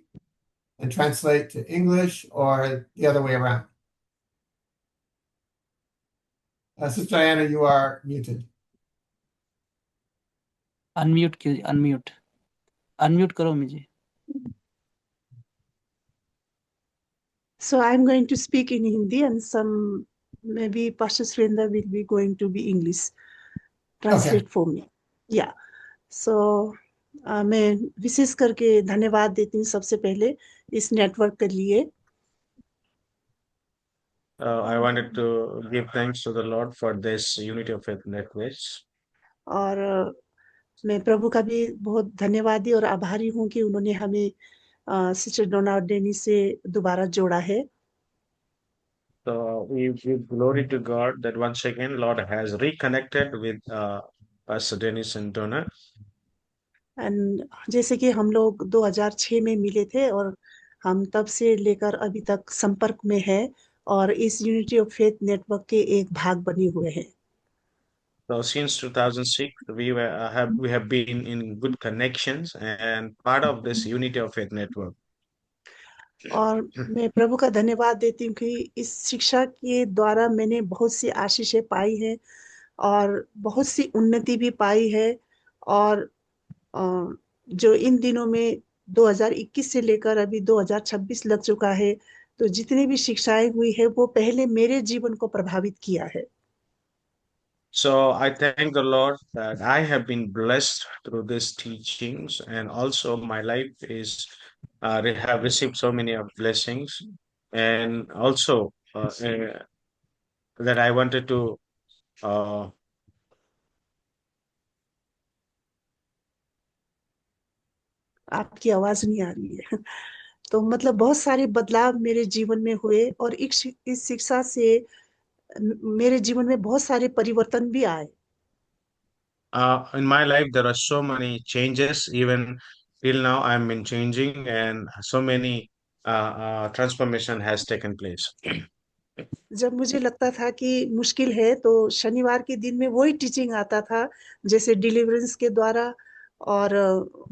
and translate to English, or the other way around? Sister Diana, you are muted. Unmute. Unmute करो मुझे। So I'm going to speak in Hindi and some maybe Pastor Srenda will be going to be English. Translate for me. Yeah. So मैं विशेष करके धन्यवाद देती हूँ सबसे पहले इस नेटवर्क के लिए। I wanted to give thanks to the Lord for this Unity of Faith network. और मैं प्रभु का भी बहुत धन्यवादी और आभारी हूँ कि उन्होंने हमें सिस्टर डोना और डेनी से दोबारा जोड़ा है। So we give glory to God that once again Lord has reconnected with Pastor Dennis and Donna. And जैसे कि हम लोग 2006 में मिले थे और हम तब से लेकर अभी तक संपर्क में है और इस यूनिटी ऑफ फेथ नेटवर्क के एक भाग बने हुए हैं। So since 2006 we have been in good connections and part of this Unity of Faith network. और मैं प्रभु का धन्यवाद देती हूँ कि इस शिक्षा के द्वारा मैंने बहुत सी आशीषें पाई हैं और बहुत सी उन्नति भी पाई है और जो इन दिनों में 2021 से लेकर अभी 2026 लग चुका है, तो जितनी भी शिक्षाएं हुई है वो पहले मेरे जीवन को प्रभावित किया है। So I thank the Lord that I have been blessed through these teachings, and also my life is have received so many of blessings, and also that I wanted to आपकी आवाज नहीं आ रही है। तो मतलब बहुत सारे बदलाव मेरे जीवन में हुए और इस शिक्षा से मेरे जीवन में बहुत सारे परिवर्तन भी आए। in my life there are so many changes. Even till now I'm been changing, and so many transformation has taken place. जब मुझे लगता था कि मुश्किल है तो शनिवार के दिन में वही टीचिंग आता था, जैसे डिलीवरेंस के द्वारा और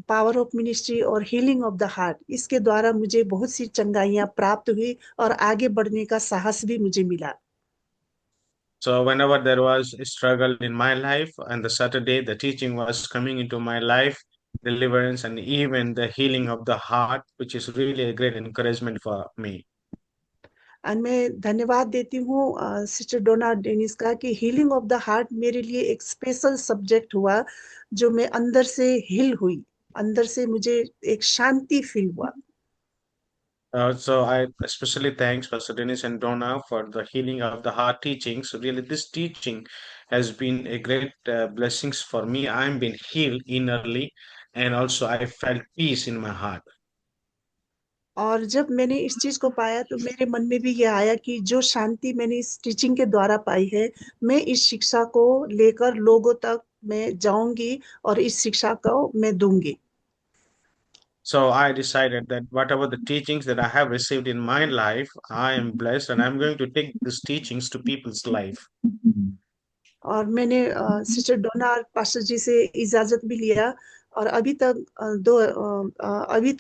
पावर ऑफ मिनिस्ट्री और हीलिंग ऑफ द हार्ट, इसके द्वारा मुझे बहुत सी चंगाइयां प्राप्त हुई और आगे बढ़ने का साहस भी मुझे मिला। So whenever there was a struggle in my life, and the Saturday the teaching was coming into my life, deliverance and even the healing of the heart, which is really a great encouragement for me. और मैं धन्यवाद देती हूँ sister डोना Dennis का कि healing of the heart मेरे लिए एक स्पेशल सब्जेक्ट हुआ, जो मैं अंदर से हिल हुई, अंदर से मुझे एक शांति फील हुआ। So I especially thanks Pastor Dennis and Donna for the healing of the heart teachings. Really, this teaching has been a great blessings for me. I'm been healed innerly, and also I felt peace in my heart. और जब मैंने इस चीज को पाया तो मेरे मन में भी ये आया कि जो शांति मैंने इस टीचिंग के द्वारा पाई है, मैं इस शिक्षा को लेकर लोगों तक मैं जाऊंगी और इस शिक्षा को मैं दूंगी। So I decided that whatever the teachings that I have received in my life, I am blessed, and I'm going to take these teachings to people's life. और मैंने सिस्टर डोना और पास्टर जी से इजाजत भी लिया और अभी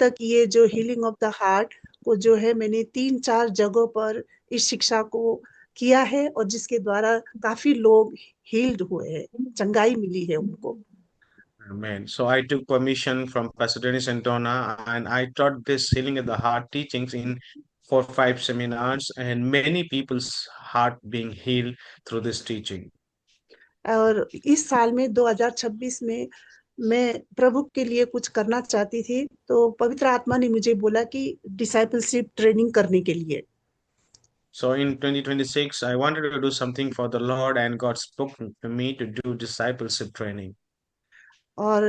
तक ये जो हीलिंग ऑफ द हार्ट को जो है मैंने 3-4 जगहों पर इस शिक्षा को किया है और जिसके द्वारा काफी लोग हील्ड हुए हैं, चंगाई मिली है उनको। Amen. So I took permission from Pastor Dennis and Donna, and I taught this healing of the heart teachings in 4-5 seminars, and many people's heart being healed through this teaching. और इस साल में 2026 में मैं प्रभु के लिए कुछ करना चाहती थी, तो पवित्र आत्मा ने मुझे बोला कि डिसाइपलशिप ट्रेनिंग करने के लिए। So in 2026, I wanted to do something for the Lord, and God spoke to me to do discipleship training. और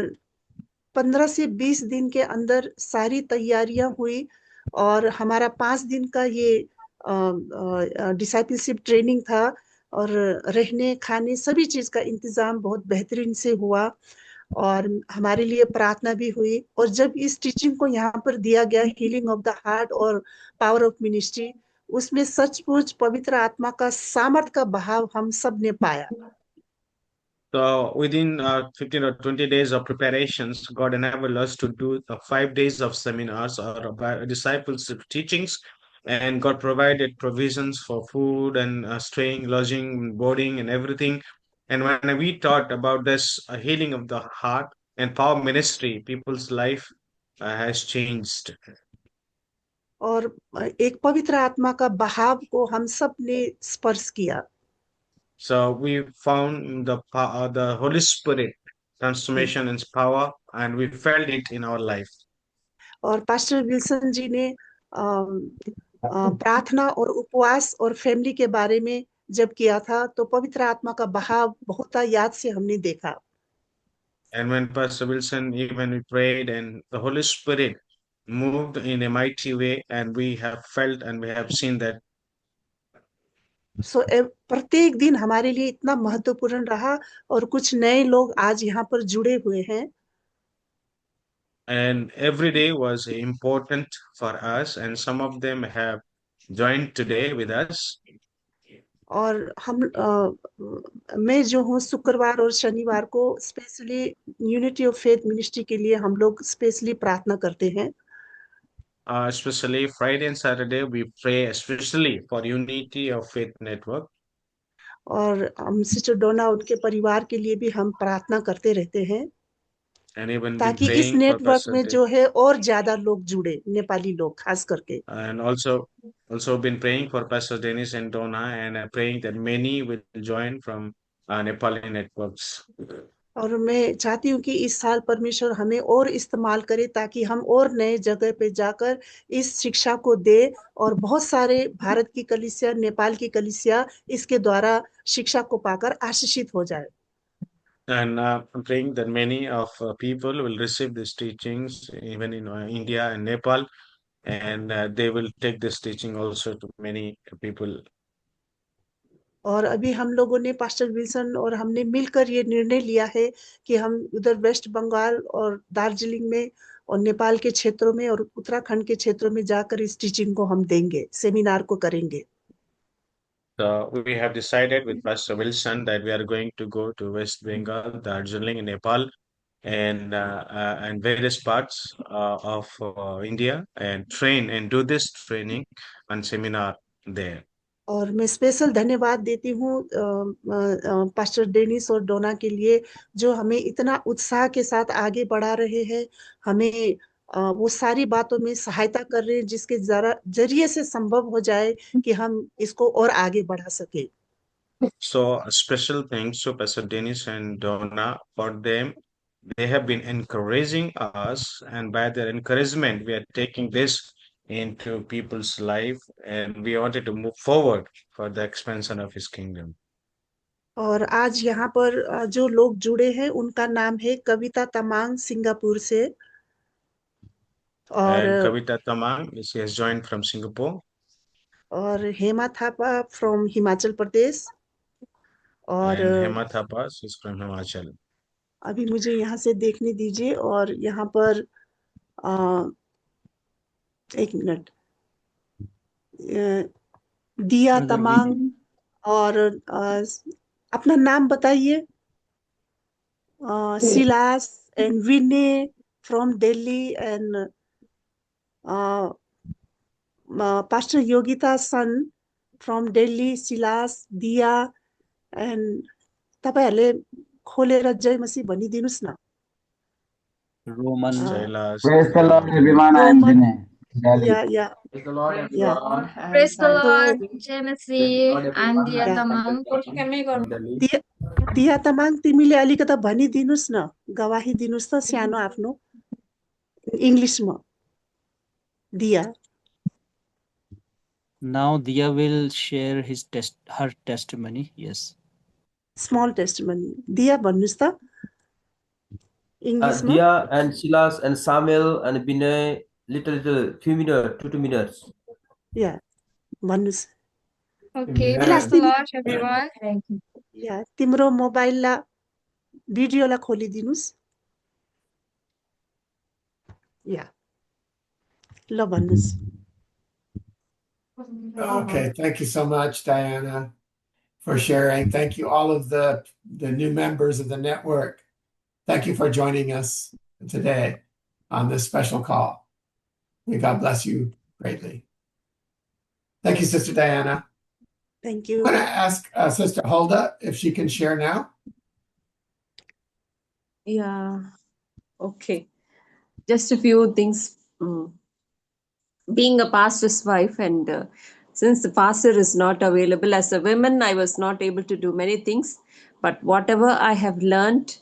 15 से 20 दिन के अंदर सारी तैयारियां हुई और हमारा 5 दिन का ये डिसाइपलशिप ट्रेनिंग था और रहने खाने सभी चीज का इंतजाम बहुत बेहतरीन से हुआ और हमारे लिए प्रार्थना भी हुई। और जब इस टीचिंग को यहाँ पर दिया गया हीलिंग ऑफ द हार्ट और पावर ऑफ मिनिस्ट्री, उसमें सचमुच पवित्र आत्मा का सामर्थ का बहाव हम सब ने पाया। So within 15 or 20 days of preparations, God enabled us to do 5 days of seminars or about discipleship teachings, and God provided provisions for food and staying, lodging, boarding, and everything. And when we taught about this healing of the heart and power ministry, people's life has changed. और एक पवित्र आत्मा का बहाव को हम सब ने स्पर्श किया। So we found the Holy Spirit transformation and power, and we felt it in our life. और पास्टर विल्सन जी ने प्रार्थना और उपवास और फैमिली के बारे में जब किया था तो पवित्र आत्मा का बहाव बहुत याद से हमने देखा। And when Pastor Wilson, even we prayed, and the Holy Spirit moved in a mighty way, and we have felt and we have seen that. सो प्रत्येक दिन हमारे लिए इतना महत्वपूर्ण रहा और कुछ नए लोग आज यहाँ पर जुड़े हुए हैं। And every day was important for us, and some of them have joined today with us. और हम मैं जो हूँ शुक्रवार और शनिवार को specially unity of faith ministry के लिए हम लोग स्पेशली प्रार्थना करते हैं। Especially Friday and Saturday, we pray especially for Unity of Faith Network. और हम सिस्टर डोना उनके परिवार के लिए भी हम प्रार्थना करते रहते हैं And even been ताकि इस praying for नेटवर्क Pastor में Dave. जो है और ज्यादा लोग जुड़े, नेपाली लोग खास करके। And also been praying for Pastor Dennis and Donna, and praying that many will join from Nepali networks. और मैं चाहती हूँ कि इस साल परमेश्वर हमें और इस्तेमाल करे ताकि हम और नए जगह पे जाकर इस शिक्षा को दे और बहुत सारे भारत की कलीसिया, नेपाल की कलीसिया इसके द्वारा शिक्षा को पाकर आशीषित हो जाए। And I'm praying that many of people will receive these teachings even in India and Nepal, and they will take this teaching also to many people. और अभी हम लोगों ने पास्टर विल्सन और हमने मिलकर ये निर्णय लिया है कि हम उधर वेस्ट बंगाल और दार्जिलिंग में और नेपाल के क्षेत्रों में और उत्तराखंड के क्षेत्रों में जाकर इस टीचिंग को हम देंगे, सेमिनार को करेंगे। So we have decided with Pastor Wilson that we are going to go to West Bengal, Darjeeling, Nepal, and various parts of India, and train and do this training and seminar there. और मैं special धन्यवाद देती हूँ pastor Dennis और डोना के लिए जो हमें इतना उत्साह के साथ आगे बढ़ा रहे हैं, हमें वो सारी बातों में सहायता कर रहे हैं जिसके जरिए से संभव हो जाए कि हम इसको और आगे बढ़ा सके। So a special thanks to Pastor Dennis and Donna for them. They have been encouraging us, and by their encouragement, we are taking this into people's life, and we wanted to move forward for the expansion of His kingdom. और आज यहाँ पर जो लोग जुड़े हैं उनका नाम है कविता तमांग सिंगापुर से, और And Kavita Tamang, she has joined from Singapore. और हेमा थापा फ्रॉम हिमाचल प्रदेश, और And Hema Thapa, she's from Himachal. अभी मुझे यहाँ से देखने दीजिए। और यहाँ पर एक मिनट, दिया तमांग और अपना नाम बताइए। Silas and Vinay from Delhi and pastor Yogita सन from Delhi, Silas, Diya and तपाईहरुले खोलेर जय मसीह भनिदिनुस् न। Roman Praise the Lord, everyone. I am Vinay. Yeah. Praise the Lord, Yeah. everyone. Praise the Lord, So, Jamesy, and Dia Yeah. Tamang. दिया तमाङ तिमीले अलिकता भनिदिनुस् न, गवाही दिनुस् त सानो आफ्नो इंग्लिशमा। दिया। Now Dia will share her testimony. Yes. Small testimony. दिया भन्नुस् त इंग्लिशमा। Dia and Silas and Samuel and Binay, little, few minutes, 2 minutes. Yeah, भन्नुस्। Okay, praise the Lord, everyone. या तिम्रो मोबाइललाई भिडियोलाई खोलिदिनुस्। या ल भन्नुस्। Okay, thank you so much, Diana, for sharing. Thank you, all of the new members of the network. Thank you for joining us today on this special call. May God bless you greatly. Thank you, Sister Diana. Thank I'm you. going to ask Sister Hulda if she can share now. Yeah. Okay. just a few things. Being a pastor's wife, and since the pastor is not available as a woman, I was not able to do many things. But whatever I have learned,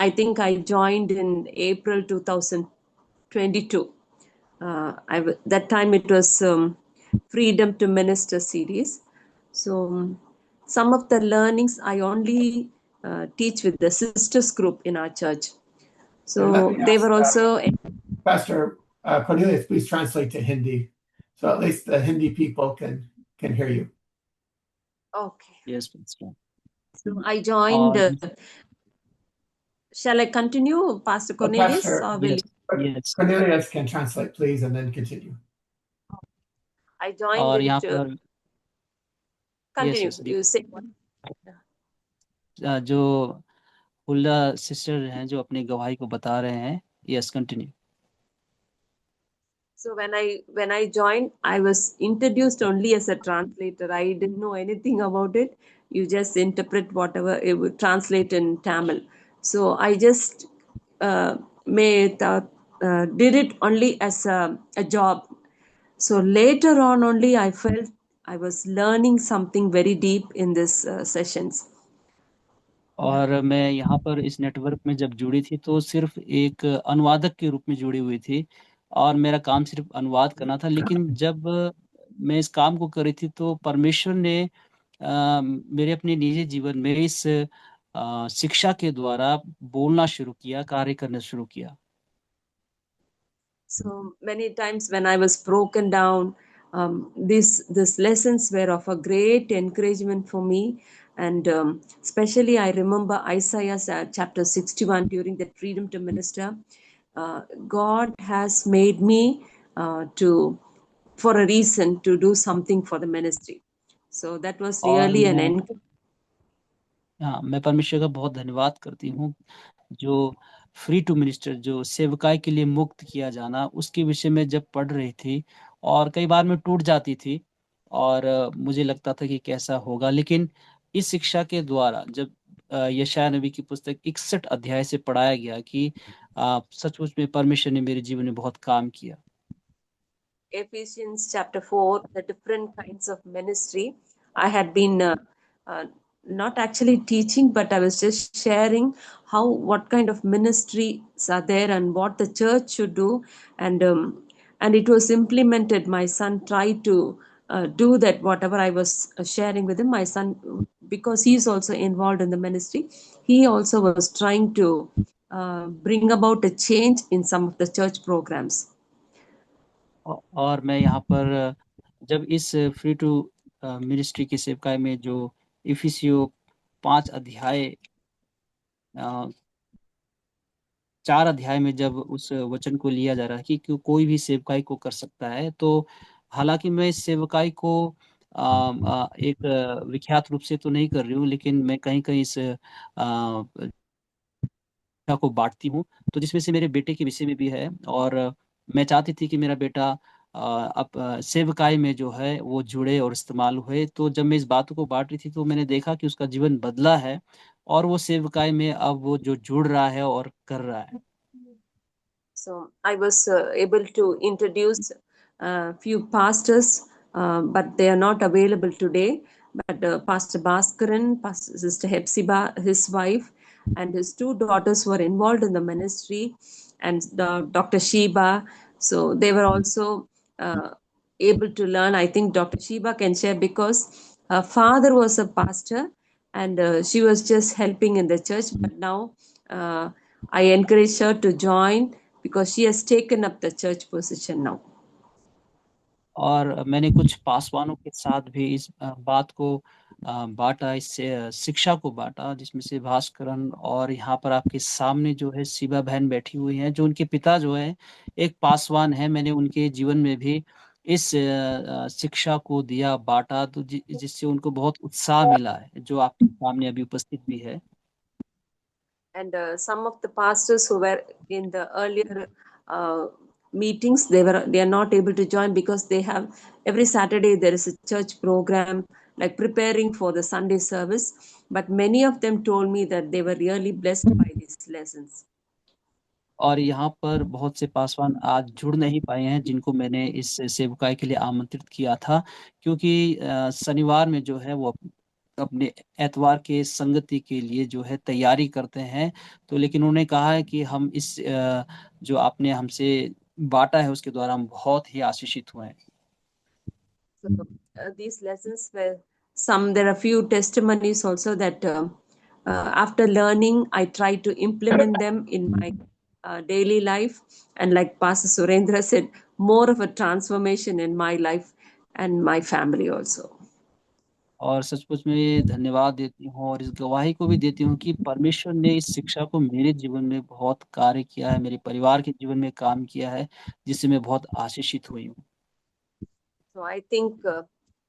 I think I joined in April 2022. That time it was Freedom to Minister series. So some of the learnings I only teach with the sisters group in our church. So they were also Pastor Cornelius, please translate to Hindi, so at least the Hindi people can hear you. okay. Yes, Pastor. So I joined. Shall I continue, Pastor Cornelius? Pastor, Or will Yes. Cornelius can translate, please, and then continue. I joined और it. यहाँ पर Continue. yes, You say what? जो हुल्ला sister हैं जो अपनी गवाही को बता रहे हैं. Yes, continue. So when I joined, I was introduced only as a translator. I didn't know anything about it. You just interpret whatever it would translate in Tamil. So I just did it only as a job. So later on only I felt I was learning something very deep in this sessions. और मैं यहाँ पर इस network में जब जुड़ी थी तो सिर्फ एक अनुवादक के रूप में जुड़ी हुई थी और मेरा काम सिर्फ अनुवाद करना था. लेकिन जब मैं इस काम को करी थी तो परमेश्वर ने मेरे अपने निजी जीवन में इस शिक्षा के द्वारा बोलना शुरू किया, कार्य करना शुरू किया. So many times when I was broken down, these lessons were of a great encouragement for me. And especially I remember Isaiah chapter 61 during the Freedom to Minister. God has made me for a reason to do something for the ministry. So that was really an encouragement. हाँ, मैं परमेश्वर का बहुत धन्यवाद करती हूँ जो free to minister, जो सेवकाई के लिए मुक्त किया जाना, उसके विषय में जब पढ़ रही थी और कई बार मैं टूट जाती थी और मुझे लगता था कि कैसा होगा. लेकिन इस शिक्षा के द्वारा जब यशायाह नबी की पुस्तक 61 अध्याय से पढ़ाया गया कि सचमुच में परमेश्वर ने मेरे जीवन में बहुत काम किया. Ephesians chapter 4, the different kinds of ministry. I had been not actually teaching, but I was just sharing what kind of ministries are there and what the church should do. And it was implemented. My son tried to do that, whatever I was sharing with him. My son, because he's also involved in the ministry, he also was trying to bring about a change in some of the church programs. और मैं यहाँ पर जब इस free to ministry की सेवकाई में जो इफिसियो 5 अध्याय 4 अध्याय में जब उस वचन को लिया जा रहा है कि कोई भी सेवकाई को कर सकता है, तो हालांकि मैं इस सेवकाई को एक विख्यात रूप से तो नहीं कर रही हूँ, लेकिन मैं कहीं कहीं इस को बांटती हूँ, तो जिसमें से मेरे बेटे के विषय में भी है. और मैं चाहती थी कि मेरा बेटा अब सेवकाई में जो है वो जुड़े और इस्तेमाल हुए. तो जब मैं इस बातों को बांट रही थी तो मैंने देखा कि उसका जीवन बदला है और वो सेवकाई में अब वो जो जुड़ रहा है और कर रहा है. So I was able to introduce a few pastors, but they are not available today. But Pastor Bhaskaran, Sister Hepzibah, his wife, and his 2 daughters were involved in the ministry, and Dr. Sheba. So they were also able to learn. I think Dr. Sheba can share because her father was a pastor, and she was just helping in the church. But now I encourage her to join because she has taken up the church position now. और मैंने कुछ पासवानों के साथ भी इस बात को बांटा, इस शिक्षा को बांटा, जिसमें से भास्करन और यहाँ पर आपके सामने जो है शिबा बहन बैठी हुई हैं, जो उनके पिता जो है एक पासवान है. मैंने उनके जीवन में भी इस शिक्षा को दिया, बांटा, तो जिससे उनको बहुत उत्साह मिला है, जो आपके सामने अभी उपस्थित भी है. And some of the pastors who were in the earlier meetings, they are not able to join because they have every Saturday there is a church program like preparing for the Sunday service. But many of them told me that they were really blessed by these lessons. और यहाँ पर बहुत से पासवान आज जुड़ नहीं पाए हैं जिनको मैंने इस सेवकाई के लिए आमंत्रित किया था, क्योंकि शनिवार में जो है वो अपने एतवार के संगति के लिए जो है तैयारी करते हैं। तो लेकिन उन्होंने कहा है कि हम इस जो आपने हमसे बांटा है उसके द्वारा हम बहुत ही आशीषित हुए हैं। So, these lessons were there are few testimonies also that after learning, I try to implement them in my daily life. And like Pastor Surendra said, more of a transformation in my life and my family also. और सचमुच में धन्यवाद देती हूँ और इस गवाही को भी देती हूँ कि परमेश्वर ने इस शिक्षा को मेरे जीवन में बहुत कार्य किया है, मेरे परिवार के जीवन में काम किया है, जिससे मैं बहुत आशीषित हुई हूँ। So I think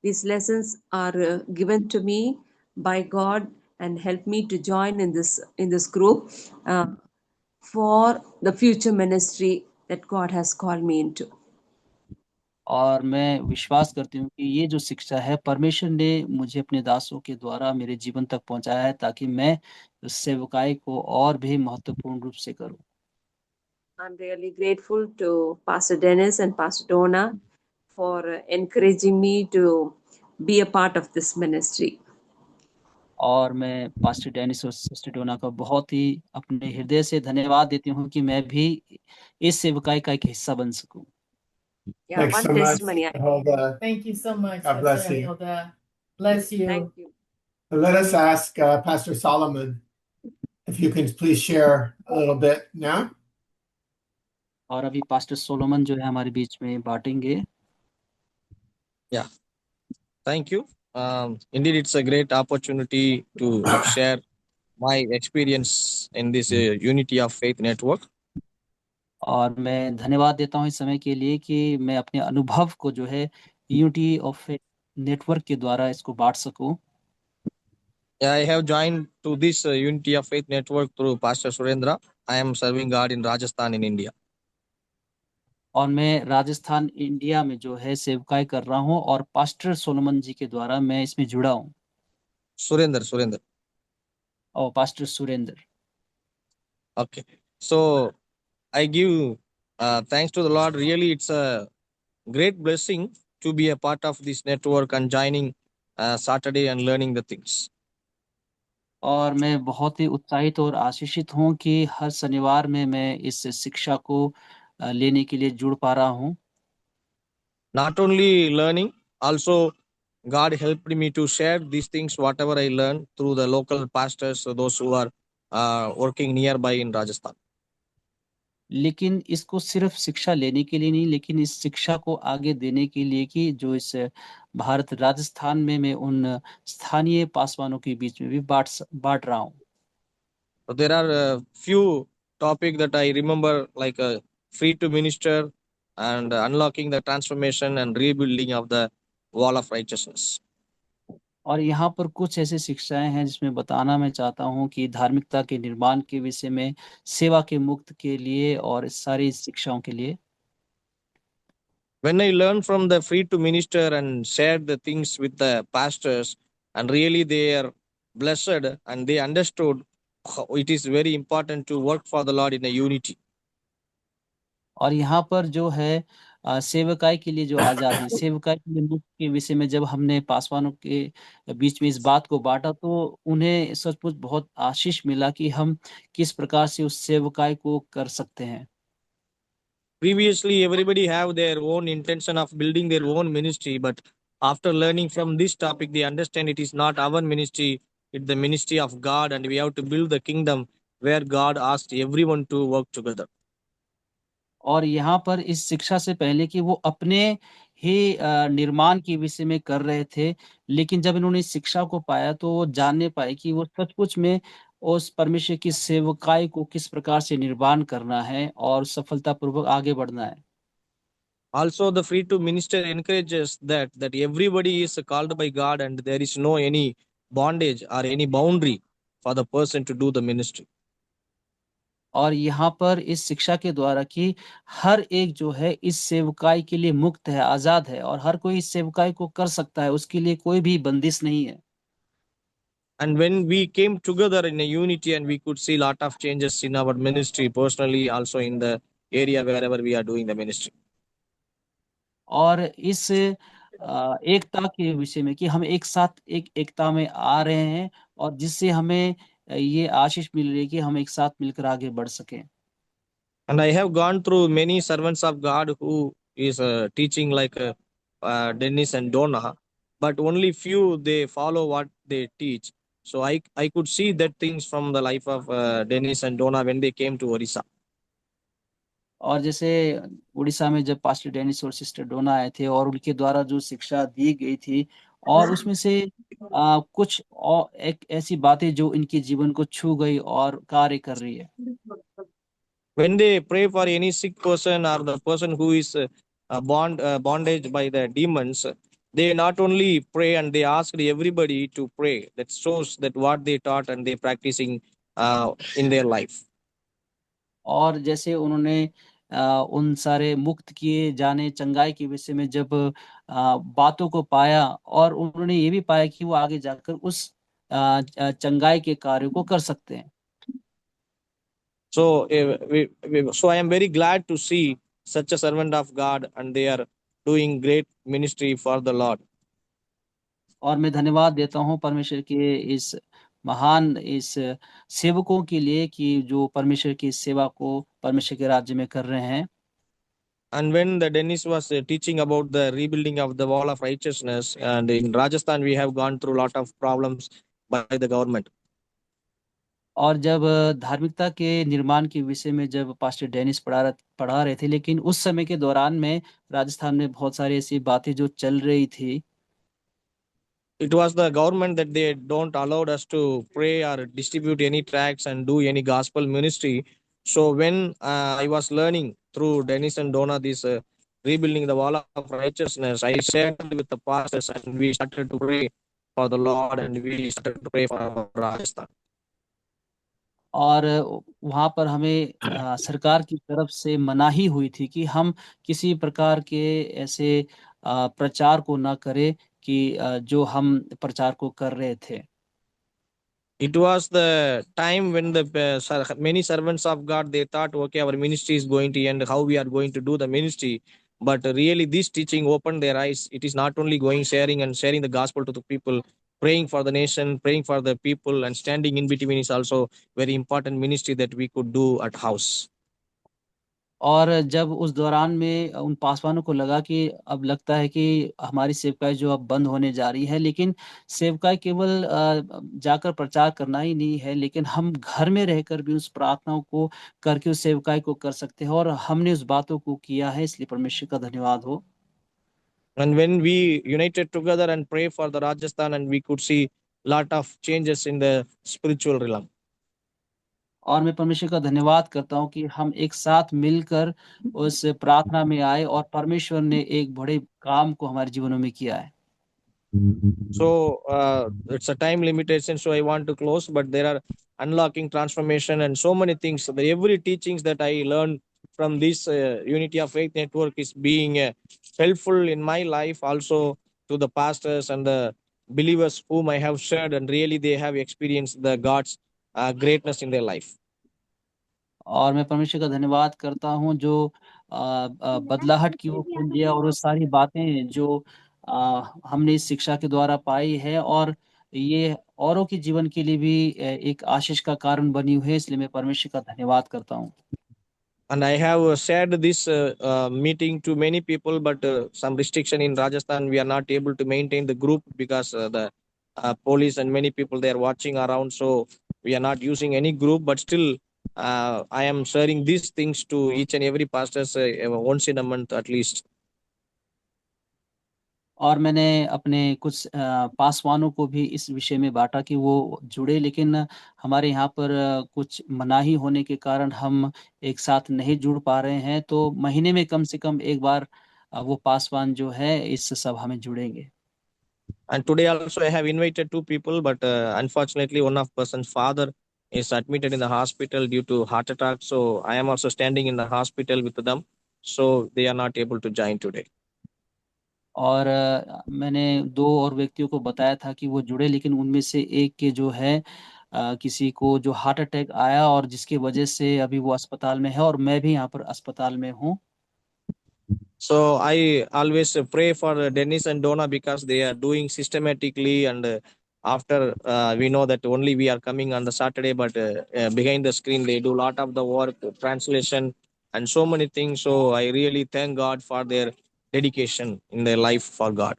these lessons are given to me by God and help me to join in this group for the future ministry that God has called me into. और मैं विश्वास करती हूँ कि ये जो शिक्षा है परमेश्वर ने मुझे अपने दासों के द्वारा मेरे जीवन तक पहुंचाया है ताकि मैं उस सेवकाई को और भी महत्वपूर्ण रूप से करूं। I'm really grateful to Pastor Dennis and Pastor Donna for encouraging me to be a part of this ministry. और मैं पास्टर डेनिस और सिस्टर डोना का बहुत ही अपने हृदय से धन्यवाद देती हूँ कि मैं भी इस सेवकाई का एक हिस्सा बन सकूं। Yeah, Thanks one so much, testimony. Hilda. Thank you so much, God bless Pastor you. Hilda. Bless you. Thank you. Let us ask Pastor Solomon if you can please share a little bit now. और अभी pastor Solomon जो है हमारे बीच में बांटेंगे। Yeah, thank you. Indeed, it's a great opportunity to share my experience in this Unity of Faith network. और मैं धन्यवाद देता हूँ इस समय के लिए कि मैं अपने अनुभव को जो है यूनिटी ऑफ नेटवर्क के द्वारा इसको बांट सकूं। Yeah, I have joined to this Unity of Faith network through Pastor Surendra. I am serving God in Rajasthan in India. और मैं राजस्थान इंडिया में जो है सेवकाई कर रहा हूँ और पास्टर सोलोमन जी के द्वारा मैं इसमें जुड़ा हूँ। Surendra. और pastor Surendra. Okay, so I give thanks to the Lord. Really, it's a great blessing to be a part of this network and joining Saturday and learning the things. और मैं बहुत ही उत्साहित और आशीषित हूँ कि हर शनिवार में मैं इस शिक्षा को लेने के लिए जुड़ पा रहा हूँ। Not only learning, also God helped me to share these things, whatever I learned through the local pastors, those who are working nearby in Rajasthan. लेकिन इसको सिर्फ शिक्षा लेने के लिए नहीं, लेकिन इस शिक्षा को आगे देने के लिए कि जो इस भारत राजस्थान में मैं उन स्थानीय पासवानों के बीच में भी बांट रहा हूँ। So there are a few topics that I remember, like free to minister and unlocking the transformation and rebuilding of the wall of righteousness. और यहाँ पर कुछ ऐसी शिक्षाएं हैं जिसमें बताना मैं चाहता हूँ कि धार्मिकता के निर्माण के विषय में, सेवा के मुक्त के लिए और सारी शिक्षाओं के लिए। When I learned from the free to minister and shared the things with the pastors, and really they are blessed and they understood how it is very important to work for the Lord in a unity. और यहाँ पर जो है सेवकाई के लिए जो आज़ादी, सेवकाई के लिए मुक्त के विषय में जब हमने पासवानों के बीच में इस बात को बांटा तो उन्हें सचमुच बहुत आशीष मिला कि हम किस प्रकार से उस सेवकाई को कर सकते हैं। Previously, everybody have their own intention of building their own ministry, but after learning from this topic, they understand it is not our ministry, it's the ministry of God, and we have to build the kingdom where God asked everyone to work together. और यहाँ पर इस शिक्षा से पहले कि वो अपने ही निर्माण के विषय में कर रहे थे, लेकिन जब इन्होंने इस शिक्षा को पाया तो वो जानने पाए कि वो सचमुच में उस परमेश्वर की सेवकाई को किस प्रकार से निर्माण करना है और सफलतापूर्वक आगे बढ़ना है। Also, the free to minister encourages that everybody is called by God, and there is no any bondage or any boundary for the person to do the ministry. और यहाँ पर इस शिक्षा के द्वारा कि हर एक जो है इस सेवकाई के लिए मुक्त है, आजाद है और हर कोई इस सेवकाई को कर सकता है, उसके लिए कोई भी बंदिश नहीं है। And when we came together in a unity, and we could see a lot of changes in our ministry personally, also in the area wherever we are doing the ministry. और इस एकता के विषय में कि हम एक साथ एकता में आ रहे हैं और जिससे हमें ये आशीष मिल रही है कि हम एक साथ मिलकर आगे बढ़ सकें। And I have gone through many servants of God who is teaching like Dennis and Donna, but only few they follow what they teach. So I could see that things from the life of Dennis and Donna when they came to Orissa. और जैसे उड़ीसा में जब pastor Dennis और sister डोना आए थे और उनके द्वारा जो शिक्षा दी गई थी और उसमें से कुछ और एक ऐसी बातें जो इनके जीवन को छू गई और कार्य कर रही है। When they pray for any sick person or the person who is bondage by the demons, they not only pray and they ask everybody to pray. That shows that what they taught and they practicing in their life. और जैसे उन्होंने उन सारे मुक्त किए जाने चंगाई के विषय में जब बातों को पाया और उन्होंने ये भी पाया कि वो आगे जाकर उस चंगाई के कार्य को कर सकते हैं। So I am very glad to see such a servant of God, and they are doing great ministry for the Lord. और मैं धन्यवाद देता हूँ परमेश्वर के इस महान इस सेवकों के लिए कि जो परमेश्वर की सेवा को परमेश्वर के राज्य में कर रहे हैं। And when the Dennis was teaching about the rebuilding of the wall of righteousness, and in Rajasthan we have gone through a lot of problems by the government. और जब धार्मिकता के निर्माण के विषय में जब पास्टर डेनिस पढ़ा रहे थे, लेकिन उस समय के दौरान में राजस्थान में बहुत सारी ऐसी बातें जो चल रही थी। It was the government that they don't allowed us to pray or distribute any tracts and do any gospel ministry. So when I was learning through Dennis and Donna this rebuilding the wall of righteousness, I shared with the pastors and we started to pray for the Lord and we started to pray for Rajasthan. और वहाँ पर हमें सरकार की तरफ से मनाही हुई थी कि हम किसी प्रकार के ऐसे प्रचार को ना करें कि जो हम प्रचार को कर रहे थे। It was the time when the many servants of God, they thought, okay, our ministry is going to end, how we are going to do the ministry. But really this teaching opened their eyes. It is not only going sharing the gospel to the people, praying for the nation, praying for the people, and standing in between is also very important ministry that we could do at house. और जब उस दौरान में उन पासवानों को लगा कि अब लगता है कि हमारी सेवकाई जो अब बंद होने जा रही है, लेकिन सेवकाई केवल जाकर प्रचार करना ही नहीं है, लेकिन हम घर में रहकर भी उस प्रार्थनाओं को करके उस सेवकाई को कर सकते हैं और हमने उस बातों को किया है, इसलिए परमेश्वर का धन्यवाद हो। And when we united together and pray for the Rajasthan, and we could see lot of changes in the spiritual realm. और मैं परमेश्वर का धन्यवाद करता हूँ कि हम एक साथ मिलकर उस प्रार्थना में आए और परमेश्वर ने एक बड़े काम को हमारे जीवनों में किया है। So it's a time limitation, so I want to close, but there are unlocking transformation and so many things. So every teachings that I learned from this Unity of Faith Network is being helpful in my life, also to the pastors and the believers whom I have shared, and really they have experienced the God's greatness in their life. और मैं परमेश्वर का धन्यवाद करता हूँ जो बदलाहट की वो कुंजियाँ और वो सारी बातें जो हमने इस शिक्षा के द्वारा पाई है और ये औरों के जीवन के लिए भी एक आशीष का कारण बनी हुई है, इसलिए मैं परमेश्वर का धन्यवाद करता हूँ। And I have shared this meeting to many people, but some restriction in Rajasthan, we are not able to maintain the group because the police and many people, they are watching around. So we are not using any group, but still I am sharing these things to each and every pastor once in a month at least. और मैंने अपने कुछ पासवानों को भी इस विषय में बांटा कि वो जुड़े, लेकिन हमारे यहाँ पर कुछ मनाही होने के कारण हम एक साथ नहीं जुड़ पा रहे हैं, तो महीने में कम से कम एक बार वो पासवान जो है इस सभा में जुड़ेंगे। And today also I have invited two people, but unfortunately one of person's father is admitted in the hospital due to heart attack. So I am also standing in the hospital with them. So they are not able to join today. और मैंने 2 और व्यक्तियों को बताया था कि वो जुड़े, लेकिन उनमें से एक के जो है किसी को जो हार्ट अटैक आया और जिसकी वजह से अभी वो अस्पताल में है और मैं भी यहाँ पर अस्पताल में हूँ। So I always pray for Dennis and Donna because they are doing systematically, and after we know that only we are coming on the Saturday, but behind the screen they do a lot of the work, translation, and so many things. So I really thank God for their dedication in their life for God.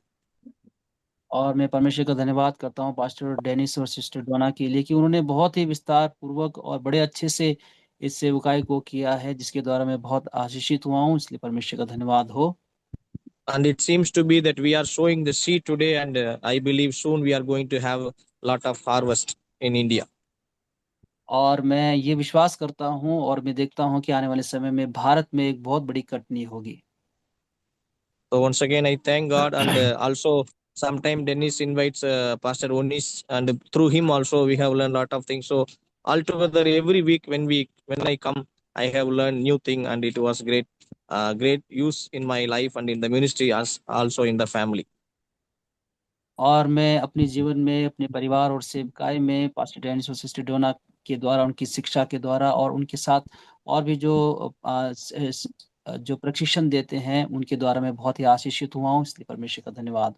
और मैं परमेश्वर का धन्यवाद करता हूँ pastor Dennis और sister Donna के लिए कि उन्होंने बहुत ही विस्तार पूर्वक और बड़े अच्छे से इस सेवकाई को किया है, जिसके द्वारा मैं बहुत आशीषित हुआ हूँ, इसलिए परमेश्वर का धन्यवाद हो। And it seems to be that we are sowing the seed today, and I believe soon we are going to have a lot of harvest in India. और मैं ये विश्वास करता हूँ और मैं देखता हूँ कि आने वाले समय में भारत में एक बहुत बड़ी कटनी होगी। So once again, I thank God, and also sometime Dennis invites Pastor Onis, and through him also we have learned a lot of things. So altogether, every week when I come, I have learned new thing, and it was great use in my life and in the ministry as also in the family. और मैं अपने जीवन में, अपने परिवार और सेवकाई में पास्टर डेनिस और सिस्टर डोना के द्वारा, उनकी शिक्षा के द्वारा और उनके साथ और भी जो प्रशिक्षण देते हैं उनके द्वारा मैं बहुत ही आशीषित हुआ हूँ, इसलिए परमेश्वर का धन्यवाद।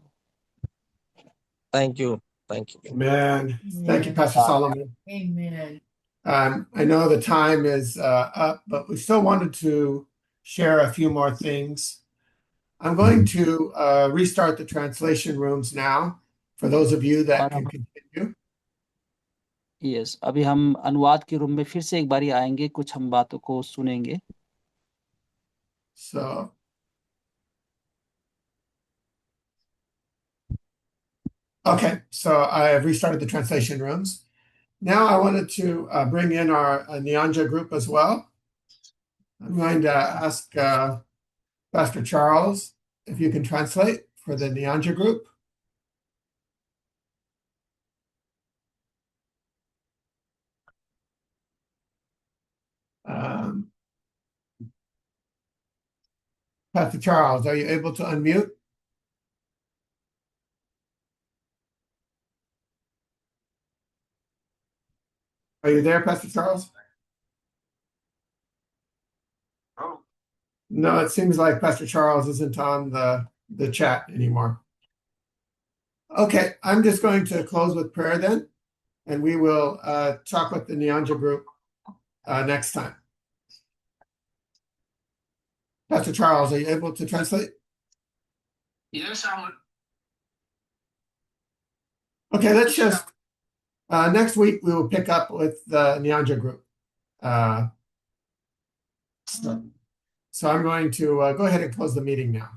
Thank you. Amen. Thank you, Pastor Solomon. Amen. I know the time is up, but we still wanted to share a few more things. I'm going to restart the translation rooms now for those of you that can continue. Yes, अभी हम अनुवाद के room में फिर से एक बारी आएंगे, कुछ हम बातों को सुनेंगे। So okay, so I have restarted the translation rooms. Now I wanted to bring in our Nyanja group as well. I'm going to ask Pastor Charles if you can translate for the Nyanja group. Pastor Charles, are you able to unmute? Are you there, Pastor Charles? No, it seems like Pastor Charles isn't on the chat anymore. Okay, I'm just going to close with prayer then, and we will talk with the Nyanja group next time. Pastor Charles, are you able to translate? Yes, I'm. Okay, let's just next week we will pick up with the Nyanja group. So I'm going to go ahead and close the meeting now.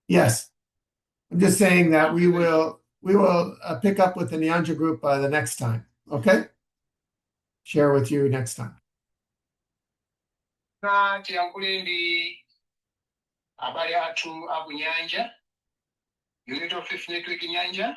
Yes, I'm just saying that we will pick up with the Nyanja group the next time. Okay, share with you next time. Tiyankulendi abali atu abunyanja Unit of Fifth Network Nyanja